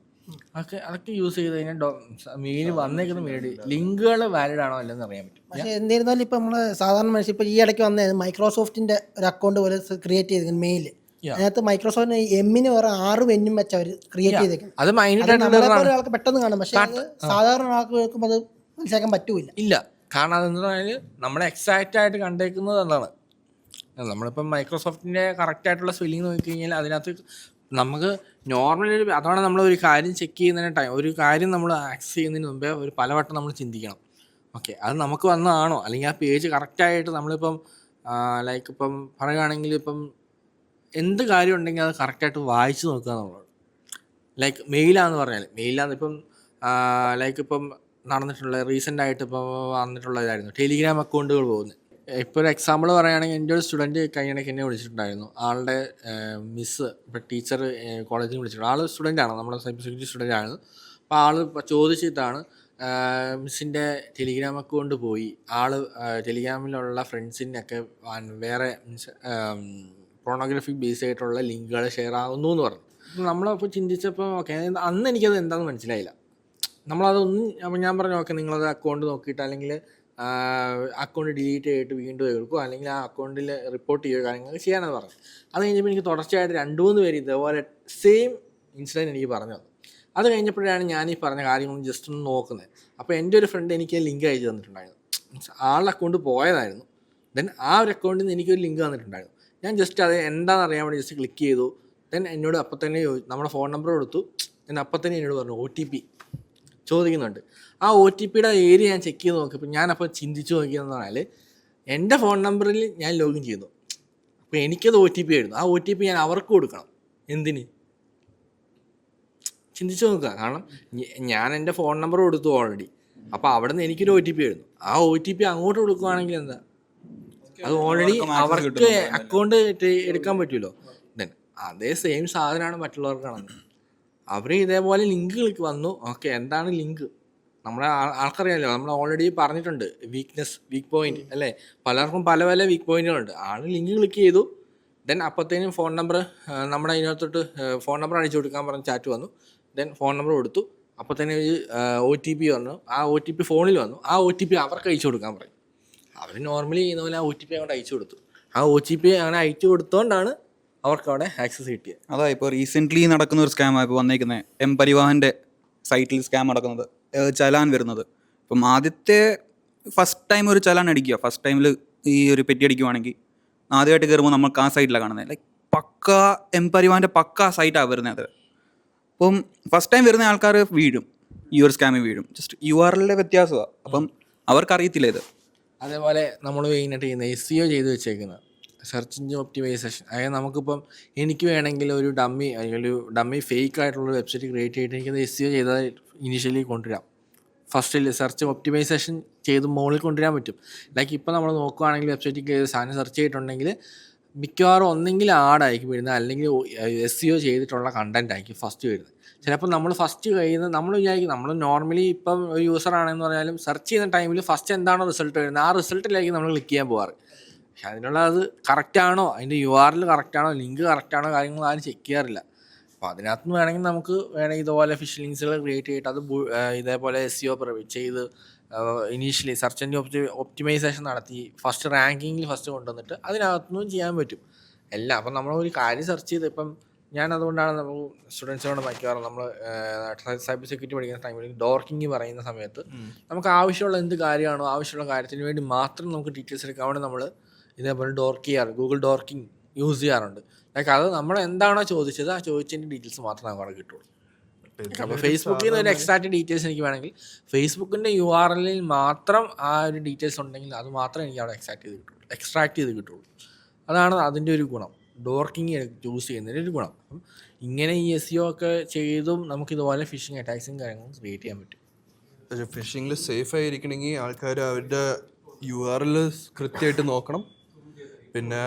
അതൊക്കെ യൂസ് ചെയ്ത് കഴിഞ്ഞാൽ മെയിൽ വന്നേക്കുന്ന ലിങ്കുകൾ വാലിഡ് ആണോ അല്ലെന്ന് അറിയാൻ പറ്റും. പക്ഷേ എന്നിരുന്നാലും ഇപ്പം നമ്മൾ സാധാരണ മനുഷ്യർ ഇപ്പോൾ ഈ ഇടയ്ക്ക് വന്നത് മൈക്രോസോഫ്റ്റിൻ്റെ ഒരു അക്കൗണ്ട് പോലെ ക്രിയേറ്റ് ചെയ്തിരിക്കുന്നു മെയിൽ, അതിനകത്ത് മൈക്രോസോഫ്റ്റിന് എമ്മിന് വേറെ 6 വെന്നും വെച്ച് അവർ ക്രിയേറ്റ് ചെയ്തേക്കുന്നത്. അത് ഒരാൾക്ക് പെട്ടെന്ന് കാണും, പക്ഷെ അത് സാധാരണ ആൾക്ക് കേൾക്കുമ്പോൾ അത് മനസ്സിലാക്കാൻ പറ്റൂല. ഇല്ല, കാരണം അതെന്ന് പറഞ്ഞാൽ നമ്മൾ എക്സാക്റ്റ് ആയിട്ട് കണ്ടേക്കുന്നത് എന്താണ്, നമ്മളിപ്പം മൈക്രോസോഫ്റ്റിൻ്റെ കറക്റ്റ് ആയിട്ടുള്ള സ്പെല്ലിംഗ് നോക്കിക്കഴിഞ്ഞാൽ അതിനകത്ത് നമുക്ക് നോർമലി അതാണ് നമ്മളൊരു കാര്യം ചെക്ക് ചെയ്യുന്നതിന് ടൈം, ഒരു കാര്യം നമ്മൾ ആക്സസ് ചെയ്യുന്നതിന് മുമ്പേ ഒരു പലവട്ടം നമ്മൾ ചിന്തിക്കണം. ഓക്കെ, അത് നമുക്ക് വന്നതാണോ, അല്ലെങ്കിൽ ആ പേജ് കറക്റ്റായിട്ട് നമ്മളിപ്പം ലൈക്ക് ഇപ്പം പറയുകയാണെങ്കിൽ ഇപ്പം എന്ത് കാര്യം ഉണ്ടെങ്കിൽ അത് കറക്റ്റായിട്ട് വായിച്ച് നോക്കുക എന്നുള്ളത്. ലൈക്ക് മെയിലാന്ന് പറഞ്ഞാൽ ഇപ്പം ലൈക്ക് ഇപ്പം നടന്നിട്ടുള്ള റീസെൻ്റായിട്ട് ഇപ്പോൾ വന്നിട്ടുള്ള ഇതായിരുന്നു ടെലിഗ്രാം അക്കൗണ്ടുകൾ പോകുന്നത്. ഇപ്പോൾ ഒരു എക്സാമ്പിൾ പറയുകയാണെങ്കിൽ എൻ്റെ ഒരു സ്റ്റുഡൻറ്റ് കഴിഞ്ഞിടയ്ക്ക് എന്നെ വിളിച്ചിട്ടുണ്ടായിരുന്നു, ആളുടെ മിസ്സ് ഇപ്പോൾ ടീച്ചർ കോളേജിൽ നിന്ന് വിളിച്ചിട്ടുണ്ട്, ആൾ സ്റ്റുഡൻ്റാണ്, നമ്മുടെ സൈബർ സെക്യൂരിറ്റി സ്റ്റുഡൻ്റാണ്. അപ്പോൾ ആൾ ചോദിച്ചിട്ടാണ് മിസ്സിൻ്റെ ടെലിഗ്രാം അക്കൗണ്ട് പോയി, ആൾ ടെലിഗ്രാമിലുള്ള ഫ്രണ്ട്സിനൊക്കെ വേറെ മീൻസ് പോർണോഗ്രാഫിക് ബേസ് ആയിട്ടുള്ള ലിങ്കുകൾ ഷെയർ ആകുന്നു എന്ന് പറഞ്ഞു. നമ്മളപ്പോൾ ചിന്തിച്ചപ്പോൾ ഓക്കെ, അന്ന് എനിക്കത് എന്താണെന്ന് മനസ്സിലായില്ല. നമ്മളതൊന്നും അപ്പോൾ ഞാൻ പറഞ്ഞു ഓക്കെ നിങ്ങളത് അക്കൗണ്ട് നോക്കിയിട്ട് അല്ലെങ്കിൽ അക്കൗണ്ട് ഡിലീറ്റ് ചെയ്തിട്ട് വീണ്ടും എടുക്കുക, അല്ലെങ്കിൽ ആ അക്കൗണ്ടിൽ റിപ്പോർട്ട് ചെയ്യുക, കാര്യങ്ങൾ ചെയ്യാനെന്ന് പറഞ്ഞു. അത് കഴിഞ്ഞപ്പോൾ എനിക്ക് തുടർച്ചയായിട്ട് 2-3 പേര് ഇതേപോലെ സെയിം ഇൻസിഡൻറ്റ് എനിക്ക് പറഞ്ഞു. അത് കഴിഞ്ഞപ്പോഴാണ് ഞാൻ ഈ പറഞ്ഞ കാര്യങ്ങളും ജസ്റ്റ് ഒന്ന് നോക്കുന്നത്. അപ്പോൾ എൻ്റെ ഒരു ഫ്രണ്ട് എനിക്ക് ലിങ്ക് അയച്ചു തന്നിട്ടുണ്ടായിരുന്നു, മീൻസ് ആളുടെ അക്കൗണ്ട് പോയതായിരുന്നു. ദെൻ ആ ഒരു അക്കൗണ്ടിൽ നിന്ന് എനിക്കൊരു ലിങ്ക് തന്നിട്ടുണ്ടായിരുന്നു. ഞാൻ ജസ്റ്റ് അത് എന്താണെന്ന് അറിയാൻ വേണ്ടി ജസ്റ്റ് ക്ലിക്ക് ചെയ്തു. ദെൻ എന്നോട് അപ്പം തന്നെ നമ്മുടെ ഫോൺ നമ്പർ കൊടുത്തു. ദെൻ അപ്പം തന്നെ എന്നോട് പറഞ്ഞു OTP ചോദിക്കുന്നുണ്ട്. ആ OTPയുടെ ഏരിയ ഞാൻ ചെക്ക് ചെയ്ത് നോക്കിയപ്പോൾ ഞാനപ്പോൾ ചിന്തിച്ച് നോക്കിയതെന്ന് പറഞ്ഞാൽ എൻ്റെ ഫോൺ നമ്പറിൽ ഞാൻ ലോഗിൻ ചെയ്യുന്നു, അപ്പോൾ എനിക്കത് OTP ആയിരുന്നു. ആ OTP ഞാൻ അവർക്ക് കൊടുക്കണം, എന്തിന്? ചിന്തിച്ച് നോക്കുക. കാരണം ഞാൻ എൻ്റെ ഫോൺ നമ്പർ കൊടുത്തു ഓൾറെഡി, അപ്പോൾ അവിടെ നിന്ന് എനിക്കൊരു OTP ആയിരുന്നു. ആ OTP അങ്ങോട്ട് കൊടുക്കുകയാണെങ്കിൽ എന്താ, അത് ഓൾറെഡി അവർക്ക് അക്കൗണ്ട് എടുക്കാൻ പറ്റുമല്ലോ. ദെൻ അതേ സെയിം സാധനമാണ് മറ്റുള്ളവർക്ക് കാണുന്നത്. അവർ ഇതേപോലെ ലിങ്ക് വന്നു. ഓക്കെ, എന്താണ് ലിങ്ക്? നമ്മളെ ആൾക്കറിയാമല്ലോ, നമ്മൾ ഓൾറെഡി പറഞ്ഞിട്ടുണ്ട് വീക്ക് പോയിന്റ് അല്ലേ, പലർക്കും പല പല വീക്ക് പോയിന്റുകളുണ്ട്. ആൾ ലിങ്ക് ക്ലിക്ക് ചെയ്തു, ദെൻ അപ്പോഴത്തേനും ഫോൺ നമ്പർ നമ്മുടെ അതിനകത്തോട്ട് ഫോൺ നമ്പർ അടിച്ചു കൊടുക്കാൻ പറഞ്ഞ് ചാറ്റ് വന്നു. ദെൻ ഫോൺ നമ്പർ കൊടുത്തു, അപ്പോൾ തന്നെ ഒരു OTP വന്നു. ആ OTP ഫോണിൽ വന്നു. ആ OTP അവർക്ക് അയച്ചു കൊടുക്കാൻ പറയും. അവർ നോർമലി ചെയ്യുന്ന പോലെ ആ OTP അങ്ങോട്ട് അയച്ചു കൊടുത്തു. ആ OTP അങ്ങനെ അയച്ചു കൊടുത്തോണ്ടാണ് അവർക്ക് അവിടെ ആക്സസ് കിട്ടിയത്. അതാ ഇപ്പോൾ റീസെൻ്റ്ലി നടക്കുന്ന ഒരു സ്കാമാണ് ഇപ്പോൾ വന്നേക്കുന്നത്. പരിവാഹൻ്റെ സൈറ്റിൽ സ്കാം നടക്കുന്നത്, ചലാൻ വരുന്നത്. ഇപ്പം ആദ്യത്തെ ഫസ്റ്റ് ടൈം ഒരു ചലാൻ അടിക്കുക, ഫസ്റ്റ് ടൈമിൽ ഈ ഒരു പെറ്റി അടിക്കുവാണെങ്കിൽ ആദ്യമായിട്ട് കയറുമ്പോൾ നമുക്ക് ആ സൈറ്റിലാണ് കാണുന്നത്. ലൈക്ക് പക്ക പരിവാഹൻ്റെ പക്ക സൈറ്റാണ് വരുന്നത്. അപ്പം ഫസ്റ്റ് ടൈം വരുന്ന ആൾക്കാർ വീഴും, ഈ ഒരു സ്കാമിൽ വീഴും. ജസ്റ്റ് URL വ്യത്യാസമാണ്. അപ്പം അവർക്കറിയത്തില്ല ഇത്. അതേപോലെ നമ്മൾ മെയിനായിട്ട് ചെയ്യുന്ന SEO ചെയ്ത് വെച്ചേക്കുന്നത് സെർച്ച് എഞ്ചിൻ ഒപ്റ്റിമൈസേഷൻ. അതായത് നമുക്കിപ്പം എനിക്ക് വേണമെങ്കിൽ ഒരു ഡമ്മി ഫേക്ക് ആയിട്ടുള്ള വെബ്സൈറ്റ് ക്രിയേറ്റ് ചെയ്തിട്ട് എനിക്കത് SEO ചെയ്താൽ ഇനീഷ്യലി കൊണ്ടുവരാം. ഫസ്റ്റിൽ സെർച്ച് ഒപ്റ്റിമൈസേഷൻ ചെയ്ത് മുകളിൽ കൊണ്ടുവരാൻ പറ്റും. ലൈക്ക് ഇപ്പോൾ നമ്മൾ നോക്കുകയാണെങ്കിൽ വെബ്സൈറ്റിൽ സാധനം സെർച്ച് ചെയ്തിട്ടുണ്ടെങ്കിൽ മിക്കവാറും ഒന്നെങ്കിൽ ആഡായിരിക്കും വരുന്നത്, അല്ലെങ്കിൽ SEO ചെയ്തിട്ടുള്ള കണ്ടൻറ്റ് ആയിരിക്കും ഫസ്റ്റ് വരുന്നത്. ചിലപ്പോൾ നമ്മൾ ഫസ്റ്റ് കഴിയുന്നത് നമ്മൾ വിചാരിക്കും, നമ്മൾ നോർമലി ഇപ്പം ഒരു യൂസർ ആണെന്ന് പറഞ്ഞാലും സെർച്ച് ചെയ്യുന്ന ടൈമിൽ ഫസ്റ്റ് എന്താണോ റിസൾട്ട് വരുന്നത് ആ റിസൾട്ടിലായിരിക്കും നമ്മൾ ക്ലിക്ക് ചെയ്യാൻ പോകാറ്. പക്ഷെ അതിനുള്ള അത് കറക്റ്റാണോ, അതിൻ്റെ URL കറക്റ്റാണോ, ലിങ്ക് കറക്റ്റാണോ, കാര്യങ്ങൾ ആരും ചെക്ക് ചെയ്യാറില്ല. അപ്പോൾ അതിനകത്ത് വേണമെങ്കിൽ നമുക്ക് ഇതുപോലെ ഫിഷ് ലിങ്ക്സുകൾ ക്രിയേറ്റ് ചെയ്തിട്ട് അത് ഇതേപോലെ SEO ചെയ്ത് ഇനീഷ്യലി സെർച്ച് എഞ്ചിൻ ഒപ്റ്റിമൈസേഷൻ നടത്തി ഫസ്റ്റ് റാങ്കിങ്ങിൽ ഫസ്റ്റ് കൊണ്ടുവന്നിട്ട് അതിനകത്തുനിന്നും ചെയ്യാൻ പറ്റും എല്ലാം. അപ്പം നമ്മളൊരു കാര്യം സെർച്ച് ചെയ്ത്, ഇപ്പം ഞാൻ അതുകൊണ്ടാണ് നമ്മൾ സ്റ്റുഡൻസിനോട് മിക്കവാറും നമ്മൾ സൈബർ സെക്യൂരിറ്റി പഠിക്കുന്ന ടൈമിൽ ഡോർക്കിങ് പറയുന്ന സമയത്ത് നമുക്ക് ആവശ്യമുള്ള എന്ത് കാര്യമാണോ ആവശ്യമുള്ള കാര്യത്തിന് വേണ്ടി മാത്രം നമുക്ക് ഡീറ്റെയിൽസ് എടുക്കാൻ വേണ്ടി നമ്മൾ ഇതേപോലെ ഗൂഗിൾ ഡോർക്കിങ് യൂസ് ചെയ്യാറുണ്ട്. ലൈക്ക് അത് നമ്മൾ എന്താണോ ചോദിച്ചത് ആ ചോദിച്ചതിൻ്റെ ഡീറ്റെയിൽസ് മാത്രമേ നമുക്ക് അവിടെ കിട്ടുള്ളൂ. അപ്പോൾ ഫേസ്ബുക്കിൽ നിന്ന് ഒരു എക്സാക്റ്റ് ഡീറ്റെയിൽസ് എനിക്ക് വേണമെങ്കിൽ ഫേസ്ബുക്കിൻ്റെ URL മാത്രം ആ ഒരു ഡീറ്റെയിൽസ് ഉണ്ടെങ്കിൽ അത് മാത്രമേ എനിക്ക് അവിടെ എക്സ്ട്രാക്ട് ചെയ്ത് കിട്ടുള്ളൂ. അതാണ് അതിൻ്റെ ഒരു ഗുണം, ഡോർക്കിങ് യൂസ് ചെയ്യുന്നതിൻ്റെ ഒരു ഗുണം. അപ്പം ഇങ്ങനെ ഈ SEO ഒക്കെ ചെയ്തും നമുക്ക് ഇതുപോലെ ഫിഷിംഗ് അറ്റാക്സും കാര്യങ്ങളും ക്രിയേറ്റ് ചെയ്യാൻ പറ്റും. പക്ഷേ ഫിഷിങ്ങിൽ സേഫ് ആയിരിക്കണമെങ്കിൽ ആൾക്കാർ അവരുടെ URL കൃത്യമായിട്ട് നോക്കണം. പിന്നെ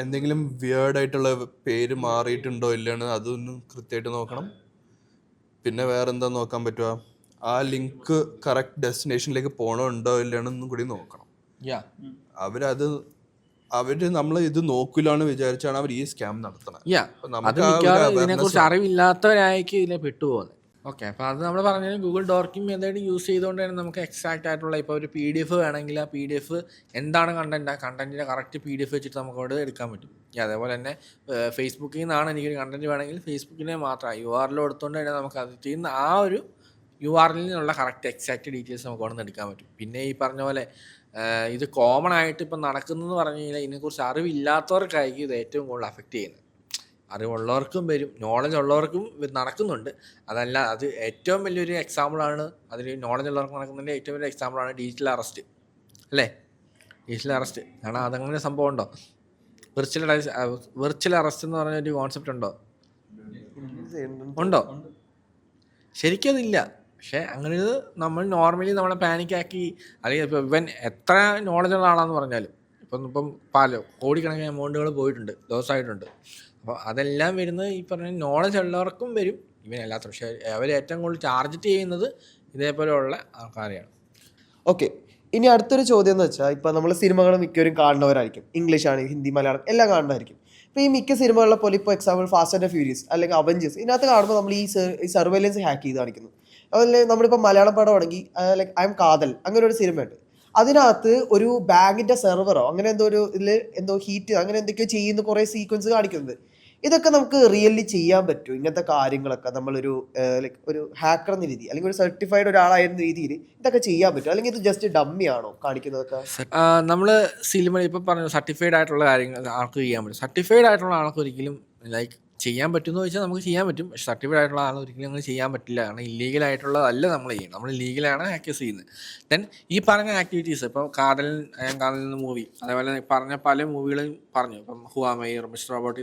എന്തെങ്കിലും വിയേർഡായിട്ടുള്ള പേര് മാറിയിട്ടുണ്ടോ ഇല്ലയെന്ന് അതൊന്നും കൃത്യമായിട്ട് നോക്കണം. പിന്നെ വേറെ എന്താ നോക്കാൻ പറ്റുക, ആ ലിങ്ക് കറക്റ്റ് ഡെസ്റ്റിനേഷനിലേക്ക് പോകണമുണ്ടോ ഇല്ലയെന്നൊന്നും കൂടി നോക്കണം. അവര് നമ്മൾ ഇത് നോക്കില്ലാന്ന് വിചാരിച്ചാണ് അവർ ഈ സ്കാം നടത്തുന്നത്. അത് മിക്കവാറും ഇതിനെക്കുറിച്ച് അറിവില്ലാത്തവരായിരിക്കും ഇതിനെ പെട്ടുപോകുന്നത്. ഓക്കെ, അപ്പോൾ അത് നമ്മൾ പറഞ്ഞാൽ ഗൂഗിൾ ഡോർക്കിംഗ് മെത്തേഡ് യൂസ് ചെയ്തുകൊണ്ട് തന്നെ നമുക്ക് എക്സാക്റ്റ് ആയിട്ടുള്ള ഇപ്പോൾ ഒരു PDF വേണമെങ്കിൽ ആ PDF എന്താണ് കണ്ടൻറ്റ്, ആ കണ്ടൻറ്റിൻ്റെ കറക്റ്റ് PDF വെച്ചിട്ട് നമുക്ക് അവിടെ എടുക്കാൻ പറ്റും. അതേപോലെ തന്നെ ഫേസ്ബുക്കിൽ നിന്നാണ് എനിക്കൊരു കണ്ടൻറ്റ് വേണമെങ്കിൽ ഫേസ്ബുക്കിനെ മാത്രം URL എടുത്തുകൊണ്ട് തന്നെ നമുക്ക് അത് ചെയ്യുന്ന ആ ഒരു URL നിന്നുള്ള കറക്റ്റ് എക്സാക്റ്റ് ഡീറ്റെയിൽസ് നമുക്ക് അവിടെ നിന്ന് എടുക്കാൻ പറ്റും. പിന്നെ ഈ പറഞ്ഞ പോലെ ഇത് കോമൺ ആയിട്ട് ഇപ്പം നടക്കുന്നതെന്ന് പറഞ്ഞു കഴിഞ്ഞാൽ ഇതിനെക്കുറിച്ച് അറിവില്ലാത്തവർക്കായിരിക്കും ഇത് ഏറ്റവും കൂടുതൽ അഫക്റ്റ് ചെയ്യുന്നത്. അറിവുള്ളവർക്കും വരും, നോളജ് ഉള്ളവർക്കും നടക്കുന്നുണ്ട്. അതല്ല, അത് ഏറ്റവും വലിയൊരു എക്സാമ്പിളാണ്, അതിൽ നോളജ് ഉള്ളവർക്ക് നടക്കുന്നതിൻ്റെ ഏറ്റവും വലിയ എക്സാമ്പിളാണ് ഡിജിറ്റൽ അറസ്റ്റ് അല്ലേ. ഡിജിറ്റൽ അറസ്റ്റ് കാരണം അതങ്ങനെ സംഭവം ഉണ്ടോ? വെർച്വൽ അറസ്റ്റ് എന്ന് പറഞ്ഞൊരു കോൺസെപ്റ്റ് ഉണ്ടോ? ശരിക്കും അതില്ല. പക്ഷേ അങ്ങനെ ഇത് നമ്മൾ നോർമലി നമ്മളെ പാനിക്കാക്കി, അല്ലെങ്കിൽ ഇപ്പോൾ ഇവൻ എത്ര നോളജുള്ള ആളാന്ന് പറഞ്ഞാലും ഇപ്പം കോടിക്കണക്കിന് എമൗണ്ടുകൾ പോയിട്ടുണ്ട്, ലോസായിട്ടുണ്ട്. അപ്പോൾ അതെല്ലാം വരുന്നത് ഈ പറഞ്ഞ നോളജ് ഉള്ളവർക്കും വരും, ഇവനല്ലാത്ത. പക്ഷേ അവർ ഏറ്റവും കൂടുതൽ ടാർഗറ്റ് ചെയ്യുന്നത് ഇതേപോലെയുള്ള ആൾക്കാരെയാണ്. ഓക്കെ, ഇനി അടുത്തൊരു ചോദ്യം എന്ന് വെച്ചാൽ, ഇപ്പോൾ നമ്മൾ സിനിമകൾ മിക്കവരും കാണുന്നവരായിരിക്കും, ഇംഗ്ലീഷ് ആണെങ്കിൽ ഹിന്ദി, മലയാളം എല്ലാം കാണുന്നതായിരിക്കും. ഇപ്പോൾ ഈ മിക്ക സിനിമകളിലെ പോലെ ഇപ്പോൾ എക്സാമ്പിൾ ഫാസ്റ്റ് ആൻഡ് ഫ്യൂരിയസ് അല്ലെങ്കിൽ അവഞ്ചേഴ്സ്, ഇതിനകത്ത് കാണുമ്പോൾ നമ്മൾ ഈ സർവൈലൻസ് ഹാക്ക് ചെയ്ത് കാണിക്കുന്നു. അതുപോലെ നമ്മളിപ്പോൾ മലയാളം പടമാണെങ്കിൽ ലൈക്ക് ഐ എം കാതൽ അങ്ങനെ ഒരു സിനിമയുണ്ട്. അതിനകത്ത് ഒരു ബാങ്കിൻ്റെ സെർവറോ അങ്ങനെ എന്തോ ഒരു ഇതിൽ എന്തോ ഹീറ്റ് അങ്ങനെ എന്തൊക്കെയോ ചെയ്യുന്ന കുറേ സീക്വൻസ് കാണിക്കുന്നുണ്ട്. ഇതൊക്കെ നമുക്ക് റിയലി ചെയ്യാൻ പറ്റും? ഇങ്ങനത്തെ കാര്യങ്ങളൊക്കെ നമ്മളൊരു ലൈക്ക് ഒരു ഹാക്കർ എന്ന രീതി അല്ലെങ്കിൽ ഒരു സർട്ടിഫൈഡ് ഒരാളായിരുന്ന രീതിയിൽ ഇതൊക്കെ ചെയ്യാൻ പറ്റും, അല്ലെങ്കിൽ ഇത് ജസ്റ്റ് ഡമ്മി ആണോ കാണിക്കുന്നതൊക്കെ? നമ്മൾ സിനിമ ഇപ്പോൾ പറഞ്ഞു സർട്ടിഫൈഡ് ആയിട്ടുള്ള കാര്യങ്ങൾ ആൾക്ക് ചെയ്യാൻ പറ്റും. സർട്ടിഫൈഡ് ആയിട്ടുള്ള ആൾക്ക് ഒരിക്കലും ലൈക്ക് ചെയ്യാൻ പറ്റുമെന്ന് ചോദിച്ചാൽ നമുക്ക് ചെയ്യാൻ പറ്റും. പക്ഷേ സർട്ടിഫൈഡ് ആയിട്ടുള്ള ആൾ ഒരിക്കലും അങ്ങനെ ചെയ്യാൻ പറ്റില്ല. കാരണം ഇല്ലീഗലായിട്ടുള്ളതല്ല നമ്മൾ ചെയ്യുന്നത്, നമ്മൾ ലീഗലാണ് ഹാക്കേഴ്സ് ചെയ്യുന്നത്. ദെൻ ഈ പറഞ്ഞ ആക്ടിവിറ്റീസ് ഇപ്പോൾ കാതൽ മൂവി, അതേപോലെ പറഞ്ഞ പല മൂവികളും പറഞ്ഞു, ഇപ്പം ഹുവാമൈർ, മിസ്റ്റർ റോബോട്ട്,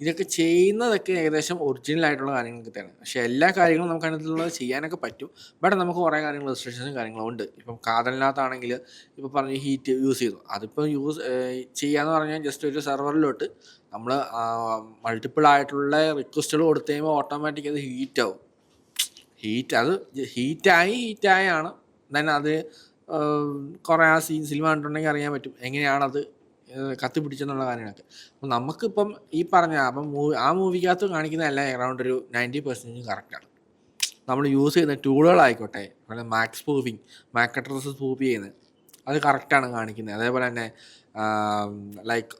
ഇതൊക്കെ ചെയ്യുന്നതൊക്കെ ഏകദേശം ഒറിജിനൽ ആയിട്ടുള്ള കാര്യങ്ങളൊക്കെ തന്നെ. പക്ഷേ എല്ലാ കാര്യങ്ങളും നമുക്ക് അതിനകത്തുള്ളത് ചെയ്യാനൊക്കെ പറ്റും. ബട്ട് നമുക്ക് കുറേ കാര്യങ്ങൾ റെസ്ട്രിക്ഷൻസും കാര്യങ്ങളും ഉണ്ട്. ഇപ്പം കാതലിനകത്താണെങ്കിൽ ഇപ്പോൾ പറഞ്ഞ് ഹീറ്റ് യൂസ് ചെയ്തു, അതിപ്പോൾ ചെയ്യാന്ന് പറഞ്ഞാൽ ജസ്റ്റ് ഒരു സെർവറിലോട്ട് നമ്മൾ മൾട്ടിപ്പിൾ ആയിട്ടുള്ള റിക്വസ്റ്റുകൾ കൊടുത്തു കഴിയുമ്പോൾ ഓട്ടോമാറ്റിക് അത് ഹീറ്റ് ആവും. ഹീറ്റായാണ് ദെൻ അത് കുറേ ആ സിനിമ കണ്ടിട്ടുണ്ടെങ്കിൽ അറിയാൻ പറ്റും എങ്ങനെയാണത് കത്തിപ്പിടിച്ചെന്നുള്ള കാര്യങ്ങളൊക്കെ. അപ്പം നമുക്കിപ്പം ഈ പറഞ്ഞ അപ്പം ആ മൂവിക്കകത്ത് കാണിക്കുന്ന എല്ലാം അറൗണ്ട് ഒരു 90% കറക്റ്റാണ്. നമ്മൾ യൂസ് ചെയ്യുന്ന ടൂളുകളായിക്കോട്ടെ, അതുപോലെ Mac spoofing, Mac address spoof ചെയ്യുന്നത് അത് കറക്റ്റാണ് കാണിക്കുന്നത്. അതേപോലെ തന്നെ ലൈക്ക്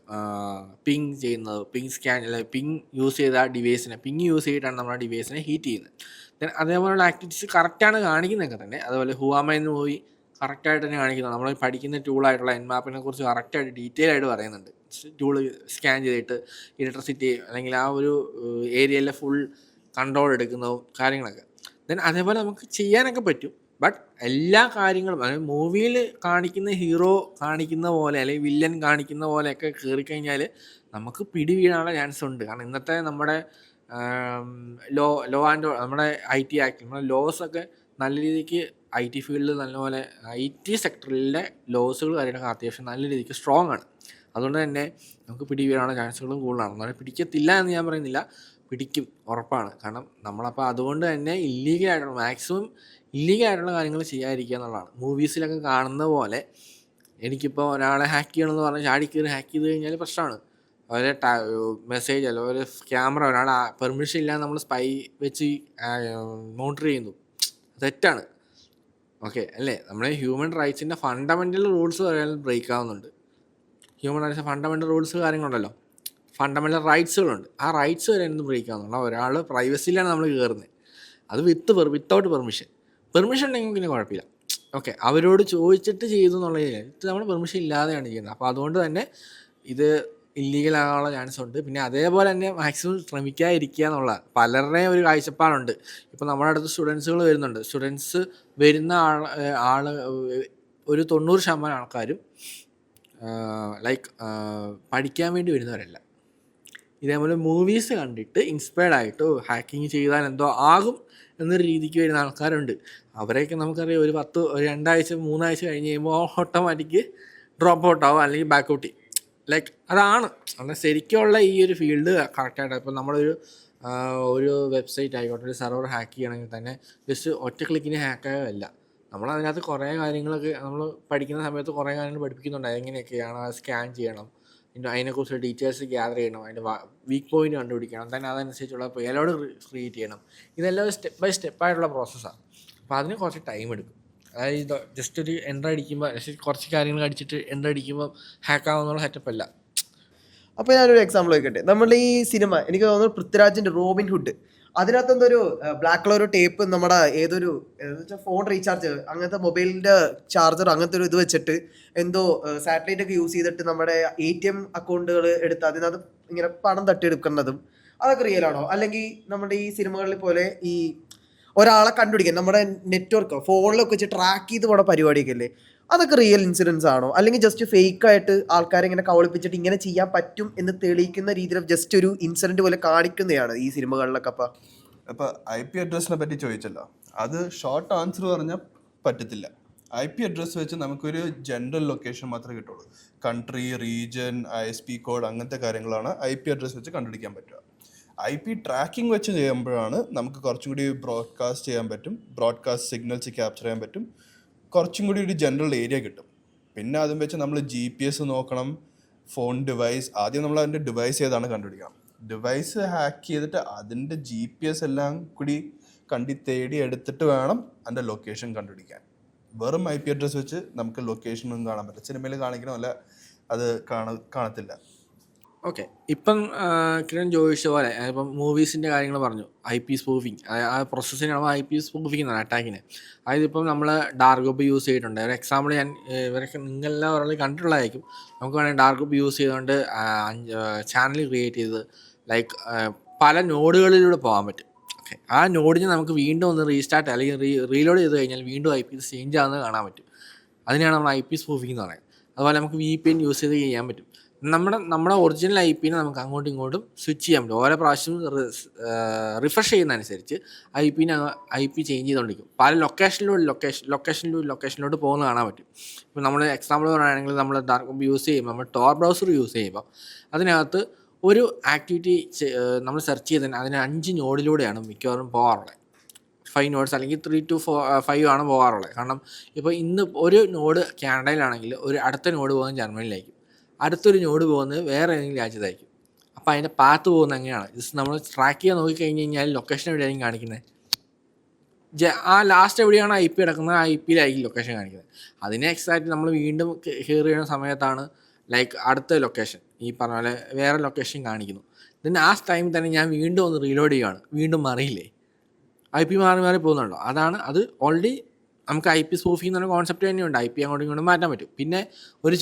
പിങ് ചെയ്യുന്നത്, പിങ് സ്കാൻ പിങ് യൂസ് ചെയ്ത ഡിവൈസിനെ യൂസ് ചെയ്തിട്ടാണ് നമ്മുടെ ഡിവൈസിനെ ഹീറ്റ് ചെയ്യുന്നത്. ദെൻ അതേപോലെയുള്ള ആക്ടിവിറ്റീസ് കറക്റ്റാണ് കാണിക്കുന്നതൊക്കെ തന്നെ. അതുപോലെ ഹുവാമ എന്ന് മൂവി കറക്റ്റായിട്ട് തന്നെ കാണിക്കുന്നത്. നമ്മൾ പഠിക്കുന്ന ടൂളായിട്ടുള്ള എൻമാപ്പിനെ കുറിച്ച് കറക്റ്റായിട്ട് ഡീറ്റെയിൽ ആയിട്ട് പറയുന്നുണ്ട്. ടൂള് സ്കാൻ ചെയ്തിട്ട് ഇലക്ട്രിസിറ്റി അല്ലെങ്കിൽ ആ ഒരു ഏരിയയിലെ ഫുൾ കൺട്രോൾ എടുക്കുന്നതും കാര്യങ്ങളൊക്കെ. ദെൻ അതേപോലെ നമുക്ക് ചെയ്യാനൊക്കെ പറ്റും. ബട്ട് എല്ലാ കാര്യങ്ങളും അതായത് മൂവിയിൽ കാണിക്കുന്ന ഹീറോ കാണിക്കുന്ന പോലെ അല്ലെങ്കിൽ വില്ലൻ കാണിക്കുന്ന പോലെയൊക്കെ കയറിക്കഴിഞ്ഞാൽ നമുക്ക് പിടി വീഴാനുള്ള ചാൻസ് ഉണ്ട്. കാരണം ഇന്നത്തെ നമ്മുടെ ലോ ആൻഡ് നമ്മുടെ IT ആക്ട്, നമ്മുടെ ലോസൊക്കെ നല്ല രീതിക്ക് IT ഫീൽഡിൽ നല്ലപോലെ IT സെക്ടറിലെ ലോസുകൾ കാര്യങ്ങളൊക്കെ അത്യാവശ്യം നല്ല രീതിക്ക് സ്ട്രോങ് ആണ്. അതുകൊണ്ട് തന്നെ നമുക്ക് പിടി വീഴാനുള്ള ചാൻസുകളും കൂടുതലാണ്. എന്നാൽ പിടിക്കത്തില്ല എന്ന് ഞാൻ പറയുന്നില്ല, പിടിക്കും ഉറപ്പാണ്. കാരണം നമ്മളപ്പോൾ അതുകൊണ്ട് തന്നെ മാക്സിമം ഇല്ലീഗലായിട്ടുള്ള കാര്യങ്ങൾ ചെയ്യാതിരിക്കുക എന്നുള്ളതാണ്. മൂവീസിലൊക്കെ കാണുന്ന പോലെ എനിക്കിപ്പോൾ ഒരാളെ ഹാക്ക് ചെയ്യണമെന്ന് പറഞ്ഞാൽ ചാടി കയറി ഹാക്ക് ചെയ്ത് കഴിഞ്ഞാൽ പ്രശ്നമാണ്. അതുപോലെ മെസ്സേജ് അല്ല ഒരു ക്യാമറ ഒരാൾ പെർമിഷൻ ഇല്ലാതെ നമ്മൾ സ്പൈ വെച്ച് മോണിറ്റർ ചെയ്യുന്നു, തെറ്റാണ്. ഓക്കെ അല്ലേ? നമ്മുടെ ഹ്യൂമൻ റൈറ്റ്സിൻ്റെ ഫണ്ടമെൻ്റൽ റൂൾസ് വരെ ബ്രേക്ക് ആവുന്നുണ്ട്. ഹ്യൂമൻ റൈറ്റ്സ് ഫണ്ടമെൻ്റൽ റൂൾസ് കാര്യങ്ങളുണ്ടല്ലോ, ഫണ്ടമെൻ്റൽ റൈറ്റ്സുകളുണ്ട്. ആ റൈറ്റ്സ് വരെ എന്ത് ബ്രേക്ക് ആവുന്നുണ്ട്. ഒരാൾ പ്രൈവസിയിലാണ് നമ്മൾ കയറുന്നത്, അത് വിത്തൗട്ട് പെർമിഷൻ ഉണ്ടെങ്കിൽ പിന്നെ കുഴപ്പമില്ല. ഓക്കെ, അവരോട് ചോദിച്ചിട്ട് ചെയ്തു എന്നുള്ള ഇത് നമ്മൾ പെർമിഷൻ ഇല്ലാതെയാണ് ചെയ്യുന്നത്. അപ്പോൾ അതുകൊണ്ട് തന്നെ ഇത് ഇല്ലീഗലാകാനുള്ള ചാൻസ് ഉണ്ട്. പിന്നെ അതേപോലെ തന്നെ മാക്സിമം ശ്രമിക്കാതിരിക്കുക എന്നുള്ള പലരുടെയും ഒരു കാഴ്ചപ്പാടുണ്ട്. ഇപ്പോൾ നമ്മുടെ അടുത്ത് സ്റ്റുഡൻസുകൾ വരുന്നുണ്ട്. സ്റ്റുഡൻസ് വരുന്ന ആൾ ഒരു 90% ആൾക്കാരും ലൈക്ക് പഠിക്കാൻ വേണ്ടി വരുന്നവരല്ല. ഇതേപോലെ മൂവീസ് കണ്ടിട്ട് ഇൻസ്പയർഡ് ആയിട്ട് ഹാക്കിങ് ചെയ്താൽ എന്തോ ആകും എന്നൊരു രീതിക്ക് വരുന്ന ആൾക്കാരുണ്ട്. അവരെയൊക്കെ നമുക്കറിയാം ഒരു 2 ആഴ്ച 3 ആഴ്ച കഴിഞ്ഞ് കഴിയുമ്പോൾ ഓട്ടോമാറ്റിക് ഡ്രോപ്പ് ഔട്ട് ആവും അല്ലെങ്കിൽ ബാക്ക് ഔട്ട് ചെയ്യും. ലൈക്ക് അതാണ് ശരിക്കുള്ള ഈ ഒരു ഫീൽഡ് കറക്റ്റായിട്ട്. ഇപ്പോൾ ഒരു വെബ്സൈറ്റ് ആയിക്കോട്ടെ, ഒരു സെർവർ ഹാക്ക് ചെയ്യണമെങ്കിൽ തന്നെ ജസ്റ്റ് ഒറ്റ ക്ലിക്കിന് ഹാക്കാകല്ല. നമ്മളതിനകത്ത് കുറേ കാര്യങ്ങളൊക്കെ നമ്മൾ പഠിക്കുന്ന സമയത്ത് കുറേ കാര്യങ്ങൾ പഠിപ്പിക്കുന്നുണ്ട്. എങ്ങനെയൊക്കെയാണ് സ്കാൻ ചെയ്യണം, അതിനെക്കുറിച്ച് ഡീറ്റെയിൽസ് ഗ്യാദർ ചെയ്യണം, അതിൻ്റെ വീക്ക് പോയിന്റ് കണ്ടുപിടിക്കണം, തന്നെ അതനുസരിച്ചുള്ള പേലോഡ് ക്രിയേറ്റ് ചെയ്യണം. ഇതെല്ലാം സ്റ്റെപ്പ് ബൈ സ്റ്റെപ്പായിട്ടുള്ള പ്രോസസ്സാണ്. അപ്പോൾ അതിന് കുറച്ച് ടൈം എടുക്കും. അതായത് ജസ്റ്റ് ഒരു എൻ്റർ അടിക്കുമ്പോൾ കുറച്ച് കാര്യങ്ങൾ അടിച്ചിട്ട് എൻ്റർ അടിക്കുമ്പോൾ ഹാക്ക് ആവുന്നുള്ള സെറ്റപ്പ് അല്ല. അപ്പോൾ ഞാനൊരു എക്സാമ്പിൾ വയ്ക്കട്ടെ. നമ്മുടെ ഈ സിനിമ എനിക്ക് തോന്നുന്നു പൃഥ്വിരാജിൻ്റെ റോബിൻ ഹുഡ്, അതിനകത്ത് എന്തൊരു ബ്ലാക്ക് കളർ ടേപ്പ് നമ്മുടെ ഏതൊരു ഫോൺ റീചാർജ് അങ്ങനത്തെ മൊബൈലിൻ്റെ ചാർജർ അങ്ങനത്തെ ഒരു ഇത് വെച്ചിട്ട് എന്തോ സാറ്റലൈറ്റ് ഒക്കെ യൂസ് ചെയ്തിട്ട് നമ്മുടെ ATM അക്കൗണ്ടുകൾ എടുത്ത് അതിനകത്ത് ഇങ്ങനെ പണം തട്ടിയെടുക്കുന്നതും അതൊക്കെ റിയൽ ആണോ? അല്ലെങ്കിൽ നമ്മുടെ ഈ സിനിമകളിൽ പോലെ ഈ ഒരാളെ കണ്ടുപിടിക്കാൻ നമ്മുടെ നെറ്റ്വർക്ക് ഫോണിലൊക്കെ വെച്ച് ട്രാക്ക് ചെയ്ത് പോണ പരിപാടിയൊക്കെ അല്ലേ, അതൊക്കെ റിയൽ ഇൻസിഡൻസ് ആണോ? അല്ലെങ്കിൽ ജസ്റ്റ് ഫേക്കായിട്ട് ആൾക്കാരെ ഇങ്ങനെ കവളിപ്പിച്ചിട്ട് ഇങ്ങനെ ചെയ്യാൻ പറ്റും എന്ന് തെളിയിക്കുന്ന രീതിയിൽ ജസ്റ്റ് ഒരു ഇൻസിഡന്റ് പോലെ കാണിക്കുന്നതാണ് ഈ സിനിമകളിലൊക്കെ? അപ്പോൾ IP അഡ്രസ്സിനെ പറ്റി ചോദിച്ചല്ലോ, അത് ഷോർട്ട് ആൻസർ പറഞ്ഞാൽ പറ്റത്തില്ല. IP അഡ്രസ്സ് വെച്ച് നമുക്കൊരു ജനറൽ ലൊക്കേഷൻ മാത്രമേ കിട്ടുള്ളൂ. കൺട്രി, റീജിയൻ, ISP കോഡ് അങ്ങനത്തെ കാര്യങ്ങളാണ് IP അഡ്രസ്സ് വെച്ച് കണ്ടുപിടിക്കാൻ പറ്റുക. IP ട്രാക്കിംഗ് വെച്ച് ചെയ്യുമ്പോഴാണ് നമുക്ക് കുറച്ചും കൂടി ബ്രോഡ്കാസ്റ്റ് ചെയ്യാൻ പറ്റും, ബ്രോഡ്കാസ്റ്റ് സിഗ്നൽസ് ക്യാപ്ചർ ചെയ്യാൻ പറ്റും, കുറച്ചും കൂടി ഒരു ജനറൽ ഏരിയ കിട്ടും. പിന്നെ അതും വെച്ച് നമ്മൾ GPS നോക്കണം, ഫോൺ ഡിവൈസ്, ആദ്യം നമ്മൾ അതിൻ്റെ ഡിവൈസ് ഏതാണ് കണ്ടുപിടിക്കണം. ഡിവൈസ് ഹാക്ക് ചെയ്തിട്ട് അതിൻ്റെ GPS എല്ലാം കൂടി തേടി എടുത്തിട്ട് വേണം അതിൻ്റെ ലൊക്കേഷൻ കണ്ടുപിടിക്കാൻ. വെറും IP അഡ്രസ്സ് വെച്ച് നമുക്ക് ലൊക്കേഷനൊന്നും കാണാൻ പറ്റില്ല. സിനിമയിൽ കാണിക്കണമല്ല, അത് കാണത്തില്ല. ഓക്കെ, ഇപ്പം കിരൺ ചോദിച്ച പോലെ ഇപ്പം മൂവീസിൻ്റെ കാര്യങ്ങൾ പറഞ്ഞു. IP സ്പൂഫിങ്, ആ പ്രോസസ്സിനാണ് IP സ്പൂഫിങ് എന്നാണ് അറ്റാക്കിന്. അതായത് ഇപ്പം നമ്മൾ ഡാർക്ക് വെബ് യൂസ് ചെയ്തിട്ടുണ്ട്. ഒരു എക്സാമ്പിൾ ഇവരൊക്കെ നിങ്ങളെല്ലാം ഓൾറെഡി കണ്ടിട്ടുള്ളതായിരിക്കും. നമുക്ക് വേണമെങ്കിൽ ഡാർക്ക് വെബ് യൂസ് ചെയ്തുകൊണ്ട് ചാനൽ ക്രിയേറ്റ് ചെയ്ത് ലൈക്ക് പല നോഡുകളിലൂടെ പോകാൻ പറ്റും. ഓക്കെ, ആ നോഡിന് നമുക്ക് വീണ്ടും ഒന്ന് റീസ്റ്റാർട്ട് അല്ലെങ്കിൽ റീലോഡ് ചെയ്ത് കഴിഞ്ഞാൽ വീണ്ടും IP ചേഞ്ച് ആകുന്നത് കാണാൻ പറ്റും. അതിനാണ് നമ്മൾ IP സ്പൂഫിങ് എന്ന് പറയുന്നത്. അതുപോലെ നമുക്ക് VPN യൂസ് ചെയ്ത് ചെയ്യാൻ പറ്റും. നമ്മുടെ ഒറിജിനൽ IP-നെ നമുക്ക് അങ്ങോട്ടും ഇങ്ങോട്ടും സ്വിച്ച് ചെയ്യാൻ പറ്റും. ഓരോ പ്രാവശ്യം റിഫ്രഷ് ചെയ്യുന്നതനുസരിച്ച് IP ചേഞ്ച് ചെയ്തുകൊണ്ടിരിക്കും. പല ലൊക്കേഷനിലോട്ട് പോകുന്ന കാണാൻ പറ്റും. ഇപ്പോൾ നമ്മൾ എക്സാമ്പിൾ പറയുകയാണെങ്കിൽ നമ്മൾ ഡാർക്ക് വെബ് യൂസ് ചെയ്യുമ്പോൾ, നമ്മൾ ടോർ ബ്രൗസർ യൂസ് ചെയ്യുമ്പോൾ അതിനകത്ത് ഒരു ആക്ടിവിറ്റി നമ്മൾ സെർച്ച് ചെയ്തതിന് അതിന് 5 നോഡിലൂടെയാണ് മിക്കവാറും പോകാറുള്ളത്. 5 നോഡ്സ് അല്ലെങ്കിൽ 3 to 5 ആണ് പോകാറുള്ളത്. കാരണം ഇപ്പോൾ ഇന്ന് ഒരു നോഡ് കാനഡയിലാണെങ്കിൽ ഒരു അടുത്ത നോഡ് പോകുന്നത് ജർമ്മനിയിലായിരിക്കും, അടുത്തൊരു നോഡ് പോകുന്നത് വേറെ ഏതെങ്കിലും രാജ്യത്തായിരിക്കും. അപ്പോൾ അതിൻ്റെ പാത്ത് പോകുന്നത് എങ്ങനെയാണ് ജസ്റ്റ് നമ്മൾ ട്രാക്ക് ചെയ്യാൻ നോക്കിക്കഴിഞ്ഞ് കഴിഞ്ഞാൽ ലൊക്കേഷൻ എവിടെയായിരിക്കും കാണിക്കുന്നത്, ആ ലാസ്റ്റ് എവിടെയാണ് ഐ പി കിടക്കുന്നത് ആ ഐ പിയിലായിരിക്കും ലൊക്കേഷൻ കാണിക്കുന്നത്. അതിനെ എക്സാക്റ്റ് നമ്മൾ വീണ്ടും കയറി ചെയ്യുന്ന സമയത്താണ് ലൈക്ക് അടുത്ത ലൊക്കേഷൻ ഈ പറഞ്ഞ പോലെ വേറെ ലൊക്കേഷൻ കാണിക്കുന്നു. then ആ ടൈമിൽ തന്നെ ഞാൻ വീണ്ടും ഒന്ന് റീലോഡ് ചെയ്യുകയാണ്, വീണ്ടും മാറിയില്ലേ, ഐ പി മാറി മാറി പോകുന്നുണ്ടോ. അതാണ് അത് ഓൾറെഡി നമുക്ക് ഐ പി സ്പൂഫിംഗ് എന്നൊരു കോൺസെപ്റ്റ് തന്നെയുണ്ട്, ഐ പി അങ്ങോട്ടും ഇങ്ങോട്ടും മാറ്റാൻ പറ്റും. പിന്നെ ഒരു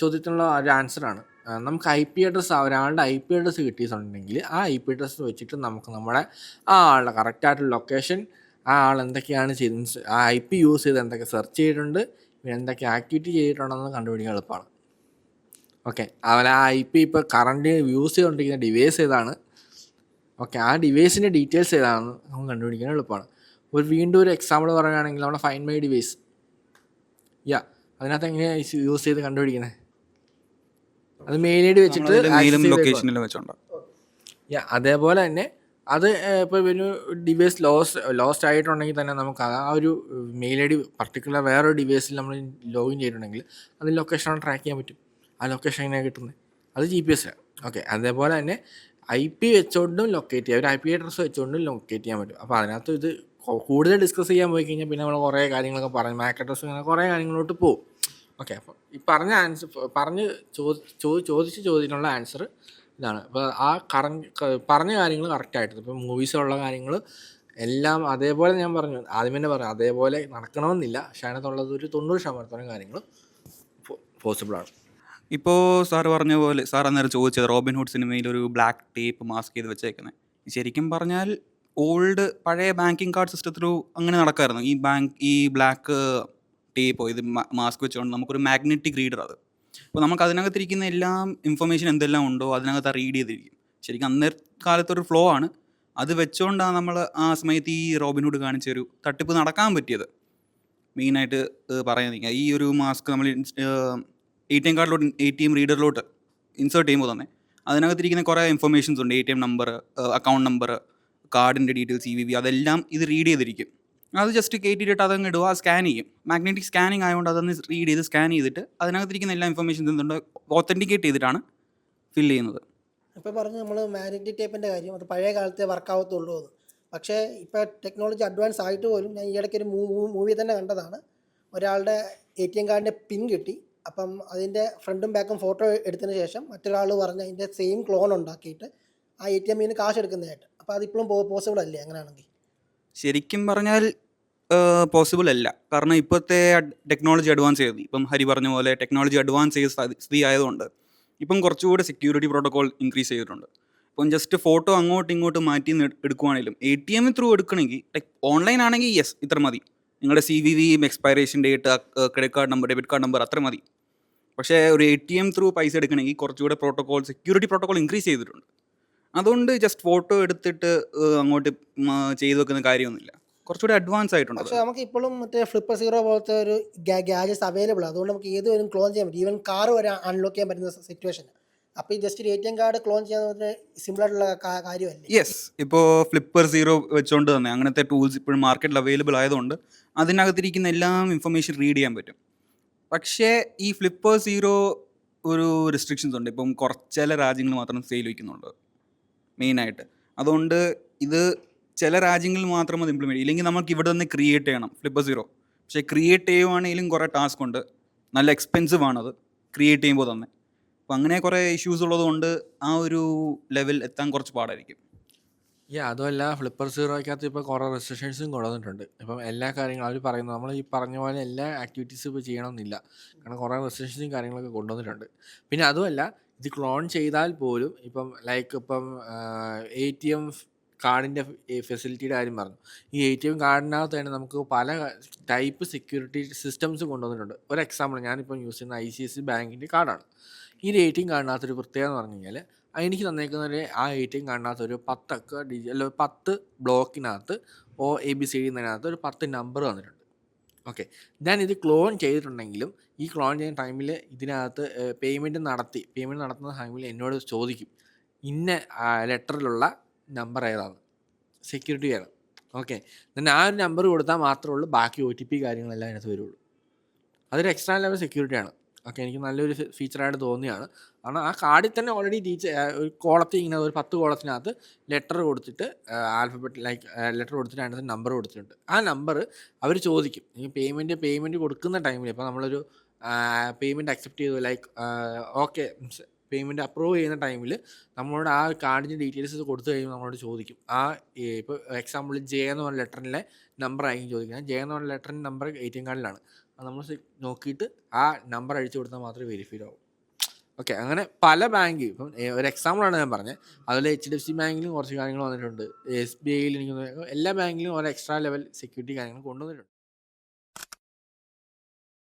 ചോദ്യത്തിനുള്ള ഒരു ആൻസറാണ്, നമുക്ക് ഐ പി അഡ്രസ്സ് ഒരാളുടെ ഐ പി അഡ്രസ്സ് കിട്ടിയിട്ടുണ്ടെങ്കിൽ ആ ഐ പി അഡ്രസ്സ് വെച്ചിട്ട് നമുക്ക് നമ്മുടെ ആ ആളുടെ കറക്റ്റായിട്ടുള്ള ലൊക്കേഷൻ, ആ ആൾ എന്തൊക്കെയാണ് ചെയ്ത് ആ ഐ പി യൂസ് ചെയ്ത് എന്തൊക്കെ സെർച്ച് ചെയ്തിട്ടുണ്ട്, എന്തൊക്കെ ആക്ടിവിറ്റി ചെയ്തിട്ടുണ്ടെന്ന് കണ്ടുപിടിക്കാൻ എളുപ്പമാണ്. ഓക്കെ, അതുപോലെ ആ ഐ പി ഇപ്പോൾ കറണ്ട് യൂസ് ചെയ്തുകൊണ്ടിരിക്കുന്ന ഡിവൈസ് ഏതാണ്, ഓക്കെ ആ ഡിവൈസിൻ്റെ ഡീറ്റെയിൽസ് ഏതാണെന്ന് നമുക്ക് കണ്ടുപിടിക്കാൻ എളുപ്പമാണ്. വീണ്ടും ഒരു എക്സാമ്പിൾ പറയുകയാണെങ്കിൽ നമ്മുടെ ഫൈൻഡ് മൈ ഡിവൈസ്, അതിനകത്ത് എങ്ങനെയാണ് യൂസ് ചെയ്ത് കണ്ടുപിടിക്കുന്നത്, അത് മെയിൽ ഐ ഡി വെച്ചിട്ട് ലൊക്കേഷനിലും വെച്ചോണ്ടോ. അതേപോലെ തന്നെ അത് ഇപ്പോൾ ഒരു ഡിവൈസ് ലോസ്റ്റ് ആയിട്ടുണ്ടെങ്കിൽ തന്നെ നമുക്ക് ആ ഒരു മെയിൽ ഐ ഡി പർട്ടിക്കുലർ വേറൊരു ഡിവൈസിൽ നമ്മൾ ലോഗിൻ ചെയ്തിട്ടുണ്ടെങ്കിൽ അതിൽ ലൊക്കേഷൻ ട്രാക്ക് ചെയ്യാൻ പറ്റും. ആ ലൊക്കേഷൻ എങ്ങനെയാണ് കിട്ടുന്നത്, അത് GPS. ഓക്കെ, അതേപോലെ തന്നെ ഐ പി വെച്ചുകൊണ്ടും ലൊക്കേറ്റ് ചെയ്യാം, ഒരു ഐ പി അഡ്രസ്സ് വെച്ചുകൊണ്ടും ലൊക്കേറ്റ് ചെയ്യാൻ പറ്റും. അപ്പോൾ അതിനകത്ത് ഇത് കൂടുതൽ ഡിസ്കസ് ചെയ്യാൻ പോയി കഴിഞ്ഞാൽ പിന്നെ നമ്മൾ കുറേ കാര്യങ്ങളൊക്കെ പറയും, മാക് അഡ്രസ്സ് അങ്ങനെ കുറേ കാര്യങ്ങളോട്ട് പോകും. ഓക്കെ, അപ്പോൾ ഈ പറഞ്ഞ ആൻസർ ചോദിച്ച ചോദ്യത്തിനുള്ള ആൻസർ ഇതാണ്. ഇപ്പോൾ ആ പറഞ്ഞ കാര്യങ്ങൾ കറക്റ്റായിട്ട് ഇപ്പോൾ മൂവീസിലുള്ള കാര്യങ്ങൾ എല്ലാം അതേപോലെ ഞാൻ പറഞ്ഞു ആദ്യം തന്നെ പറഞ്ഞു അതേപോലെ നടക്കണമെന്നില്ല, പക്ഷേ അതിനകത്തുള്ളത് ഒരു 90% കാര്യങ്ങൾ പോസിബിളാണ്. ഇപ്പോൾ സാർ പറഞ്ഞ പോലെ സാർ അന്നേരം ചോദിച്ചത് റോബിൻഹുഡ് സിനിമയിൽ ഒരു ബ്ലാക്ക് ടേപ്പ് മാസ്ക് ചെയ്ത് വെച്ചേക്കുന്നത്, ശരിക്കും പറഞ്ഞാൽ പഴയ ബാങ്കിങ് കാർഡ് സിസ്റ്റത്തിലൂ അങ്ങനെ നടക്കായിരുന്നു. ഈ ബ്ലാക്ക് ടേപ്പോ ഇത് മാസ്ക് വെച്ചുകൊണ്ട് നമുക്കൊരു മാഗ്നറ്റിക് റീഡർ അത്. അപ്പോൾ നമുക്ക് അതിനകത്തിരിക്കുന്ന എല്ലാം ഇൻഫർമേഷൻ എന്തെല്ലാം ഉണ്ടോ അതിനകത്ത് റീഡ് ചെയ്തിരിക്കും. ശരിക്കും അന്നേരത്തെ കാലത്തൊരു ഫ്ലോ ആണ്, അത് വെച്ചുകൊണ്ടാണ് നമ്മൾ ആ സമയത്ത് ഈ റോബിൻഹുഡ് കാണിച്ചൊരു തട്ടിപ്പ് നടക്കാൻ പറ്റിയത്. മെയിനായിട്ട് പറയാൻ ഈ ഒരു മാസ്ക് നമ്മൾ ATM കാർഡിലോട്ട് ATM റീഡറിലോട്ട് ഇൻസേർട്ട് ചെയ്യുമ്പോൾ തന്നെ അതിനകത്തിരിക്കുന്ന കുറേ ഇൻഫർമേഷൻസ് ഉണ്ട്, ATM നമ്പർ, അക്കൗണ്ട് നമ്പർ, കാർഡിൻ്റെ ഡീറ്റെയിൽസ്, CVV, അതെല്ലാം ഇത് റീഡ് ചെയ്തിരിക്കും. അത് ജസ്റ്റ് കയറ്റിയിട്ട് അതങ്ങ് ഇടുക, സ്കാൻ ചെയ്യും. മാഗ്നറ്റിക് സ്കാനിങ് ആയതുകൊണ്ട് അതൊന്ന് റീഡ് ചെയ്ത് സ്കാൻ ചെയ്തിട്ട് അതിനകത്തിരിക്കുന്ന എല്ലാ ഇൻഫർമേഷൻസ് എന്തുണ്ട് ഓത്തൻറ്റിക്കേറ്റ് ചെയ്തിട്ടാണ് ഫില്ല് ചെയ്യുന്നത്. ഇപ്പോൾ പറഞ്ഞു നമ്മൾ മാഗ്നറ്റിക് ടേപ്പിൻ്റെ കാര്യം, അത് പഴയ കാലത്തെ വർക്കാവത്തുള്ളൂ എന്ന്. പക്ഷേ ഇപ്പോൾ ടെക്നോളജി അഡ്വാൻസ് ആയിട്ട് പോലും ഞാൻ ഈ ഇടയ്ക്ക് ഒരു മൂവി തന്നെ കണ്ടതാണ്, ഒരാളുടെ ATM കാർഡിൻ്റെ പിൻ കിട്ടി, അപ്പം അതിൻ്റെ ഫ്രണ്ടും ബാക്കും ഫോട്ടോ എടുത്തതിന് ശേഷം മറ്റൊരാൾ പറഞ്ഞ് അതിൻ്റെ സെയിം ക്ലോൺ ഉണ്ടാക്കിയിട്ട് ആ ATM ന് കാശ് എടുക്കുന്നതായിട്ട്. അപ്പോൾ അതിപ്പോഴും പോസിബിൾ അല്ലേ അങ്ങനെയാണെങ്കിൽ? ശരിക്കും പറഞ്ഞാൽ പോസിബിൾ അല്ല, കാരണം ഇപ്പോഴത്തെ ടെക്നോളജി അഡ്വാൻസ് ചെയ്തു. ഇപ്പം ഹരി പറഞ്ഞ പോലെ ടെക്നോളജി അഡ്വാൻസ് ചെയ്ത സ്ഥിതി ആയതുകൊണ്ട് ഇപ്പം കുറച്ചുകൂടെ സെക്യൂരിറ്റി പ്രോട്ടോകോൾ ഇൻക്രീസ് ചെയ്തിട്ടുണ്ട്. ഇപ്പം ജസ്റ്റ് ഫോട്ടോ അങ്ങോട്ടും ഇങ്ങോട്ടും മാറ്റി എടുക്കുവാണെങ്കിലും ATM ത്രൂ എടുക്കണമെങ്കിൽ ഓൺലൈൻ ആണെങ്കിൽ യെസ് ഇത്ര മതി, നിങ്ങളുടെ CVV, expiration date, credit card number, debit card number, അത്ര മതി. പക്ഷേ ഒരു ATM ത്രൂ പൈസ എടുക്കണമെങ്കിൽ കുറച്ചുകൂടെ സെക്യൂരിറ്റി പ്രോട്ടോകോൾ ഇൻക്രീസ് ചെയ്തിട്ടുണ്ട്. അതുകൊണ്ട് ജസ്റ്റ് ഫോട്ടോ എടുത്തിട്ട് അങ്ങോട്ട് ചെയ്തു വെക്കുന്ന കാര്യമൊന്നുമില്ല, കുറച്ചുകൂടി അഡ്വാൻസ് ആയിട്ടുണ്ട്. പക്ഷേ നമുക്ക് ഇപ്പോഴും മറ്റേ ഫ്ലിപ്പർ സീറോ പോലത്തെ ഒരു ഗാഡ്ജറ്റ്സ് അവൈലബിൾ, അതുകൊണ്ട് നമുക്ക് ഏതൊരു ക്ലോൺ ചെയ്യാൻ പറ്റും, ഈവൻ കാർ വരെ അൺലോക്ക് ചെയ്യാൻ പറ്റുന്ന സിറ്റുവേഷൻ. അപ്പോൾ ഈ ജസ്റ്റ് ഒരു ATM കാർഡ് ക്ലോൺ ചെയ്യാൻ സിമ്പിളായിട്ടുള്ള കാര്യമല്ലേ? യെസ്, ഇപ്പോൾ ഫ്ലിപ്പർ സീറോ വെച്ചുകൊണ്ട് തന്നെ അങ്ങനത്തെ ടൂൾസ് ഇപ്പോഴും മാർക്കറ്റിൽ അവൈലബിൾ ആയതുകൊണ്ട് അതിനകത്തിരിക്കുന്ന എല്ലാം ഇൻഫർമേഷൻ റീഡ് ചെയ്യാൻ പറ്റും. പക്ഷേ ഈ ഫ്ലിപ്പർ സീറോ ഒരു റെസ്ട്രിക്ഷൻസ് ഉണ്ട്, ഇപ്പം ചില രാജ്യങ്ങൾ മാത്രം സെയിൽ വയ്ക്കുന്നുണ്ട് മെയിനായിട്ട്. അതുകൊണ്ട് ഇത് ചില രാജ്യങ്ങളിൽ മാത്രം അത് ഇംപ്ലിമെൻറ്റ്, ഇല്ലെങ്കിൽ നമുക്ക് ഇവിടെ തന്നെ ക്രിയേറ്റ് ചെയ്യണം ഫ്ലിപ്പർ സീറോ. പക്ഷേ ക്രിയേറ്റ് ചെയ്യുവാണെങ്കിലും കുറേ ടാസ്ക് ഉണ്ട്, നല്ല എക്സ്പെൻസീവ് ആണത് ക്രിയേറ്റ് ചെയ്യുമ്പോൾ തന്നെ. അപ്പോൾ അങ്ങനെ കുറേ ഇഷ്യൂസ് ഉള്ളതുകൊണ്ട് ആ ഒരു ലെവൽ എത്താൻ കുറച്ച് പാടായിരിക്കും. അതുമല്ല ഫ്ലിപ്പർ സീറോയ്ക്കകത്ത് ഇപ്പോൾ കുറേ റെസ്ട്രിക്ഷൻസും കൊണ്ടുവന്നിട്ടുണ്ട്. ഇപ്പം എല്ലാ കാര്യങ്ങളും അവർ പറയുന്നത് നമ്മൾ ഈ പറഞ്ഞ പോലെ എല്ലാ ആക്ടിവിറ്റീസും ഇപ്പോൾ ചെയ്യണമെന്നില്ല, കാരണം കുറേ റെസ്ട്രിക്ഷൻസും കാര്യങ്ങളൊക്കെ കൊണ്ടുവന്നിട്ടുണ്ട്. പിന്നെ അതുമല്ല ഇത് ക്ലോൺ ചെയ്താൽ പോലും ഇപ്പം ലൈക്ക് ഇപ്പം ATM കാർഡിൻ്റെ ഫെസിലിറ്റിയുടെ കാര്യം പറഞ്ഞു, ഈ ATM കാർഡിനകത്ത് തന്നെ നമുക്ക് പല ടൈപ്പ് സെക്യൂരിറ്റി സിസ്റ്റംസ് കൊണ്ടുവന്നിട്ടുണ്ട്. ഒരു എക്സാമ്പിൾ ഞാനിപ്പം യൂസ് ചെയ്യുന്ന ICICI ബാങ്കിൻ്റെ കാർഡാണ്. ഈ ഒരു ATM കാർഡിനകത്തൊരു പ്രത്യേകത എന്ന് പറഞ്ഞു കഴിഞ്ഞാൽ എനിക്ക് തന്നേക്കുന്നൊരു ആ ATM കാർഡിനകത്ത് ഒരു 10 അക്ക അല്ല 10 ബ്ലോക്കിനകത്ത് ABCD എന്നതിനകത്ത് ഒരു 10 നമ്പർ തന്നിട്ടുണ്ട്. ഓക്കെ, ഞാൻ ഇത് ക്ലോൺ ചെയ്തിട്ടുണ്ടെങ്കിലും ഈ ക്ലോൺ ചെയ്യുന്ന ടൈമിൽ ഇതിനകത്ത് പേയ്മെൻറ്റ് നടത്തുന്ന ടൈമിൽ എന്നോട് ചോദിക്കും ഇന്ന ലെറ്ററിലുള്ള നമ്പർ ഏതാണ്, സെക്യൂരിറ്റി ആണ്. ഓക്കെ, then ആ ഒരു നമ്പർ കൊടുത്താൽ മാത്രമേ ഉള്ളൂ ബാക്കി OTP കാര്യങ്ങളെല്ലാം അതിനകത്ത് വരുള്ളൂ. അതൊരു എക്സ്ട്രാ ലെവൽ സെക്യൂരിറ്റിയാണ്. ഓക്കെ, എനിക്ക് നല്ലൊരു ഫീച്ചറായിട്ട് തോന്നിയാണ്. കാരണം ആ കാർഡിൽ തന്നെ ഓൾറെഡി ഒരു കോളത്തിൽ ഇങ്ങനെ ഒരു 10 കോളത്തിനകത്ത് ലെറ്റർ കൊടുത്തിട്ട് ആൽഫബറ്റ് ലൈക്ക് ലെറ്റർ കൊടുത്തിട്ട് അതിനകത്ത് നമ്പർ കൊടുത്തിട്ടുണ്ട്. ആ നമ്പർ അവർ ചോദിക്കും. ഈ പേയ്മെൻറ്റ് കൊടുക്കുന്ന ടൈമിൽ ഇപ്പോൾ നമ്മളൊരു പേയ്മെൻറ്റ് അക്സെപ്റ്റ് ചെയ്തു, ലൈക്ക് ഓക്കെ പേയ്മെൻറ്റ് അപ്രൂവ് ചെയ്യുന്ന ടൈമിൽ നമ്മളോട് ആ കാർഡിൻ്റെ ഡീറ്റെയിൽസ് കൊടുത്തു കഴിയുമ്പോൾ നമ്മളോട് ചോദിക്കും. ഇപ്പോൾ എക്സാമ്പിൾ ജെ എന്ന് പറഞ്ഞ ലെറ്ററിലെ നമ്പർ ആയിരിക്കും ചോദിക്കുന്നത്. ജെ എന്ന് പറഞ്ഞ ലെറ്ററിൻ്റെ നമ്പർ ATM കാർഡിലാണ്. അത് നമ്മൾ നോക്കിയിട്ട് ആ നമ്പർ അടിച്ചു കൊടുത്താൽ മാത്രമേ വെരിഫൈഡ് ആവും. ഓക്കെ, അങ്ങനെ പല ബാങ്ക്, ഇപ്പം ഒരു എക്സാമ്പിളാണ് ഞാൻ പറഞ്ഞത്. അതിൽ HDFC ബാങ്കിലും കുറച്ച് കാര്യങ്ങൾ വന്നിട്ടുണ്ട്. SBIയിൽ എനിക്ക് എല്ലാ ബാങ്കിലും ഓരോ എക്സ്ട്രാ ലെവൽ സെക്യൂരിറ്റി കാര്യങ്ങൾ കൊണ്ടുവന്നിട്ടുണ്ട്.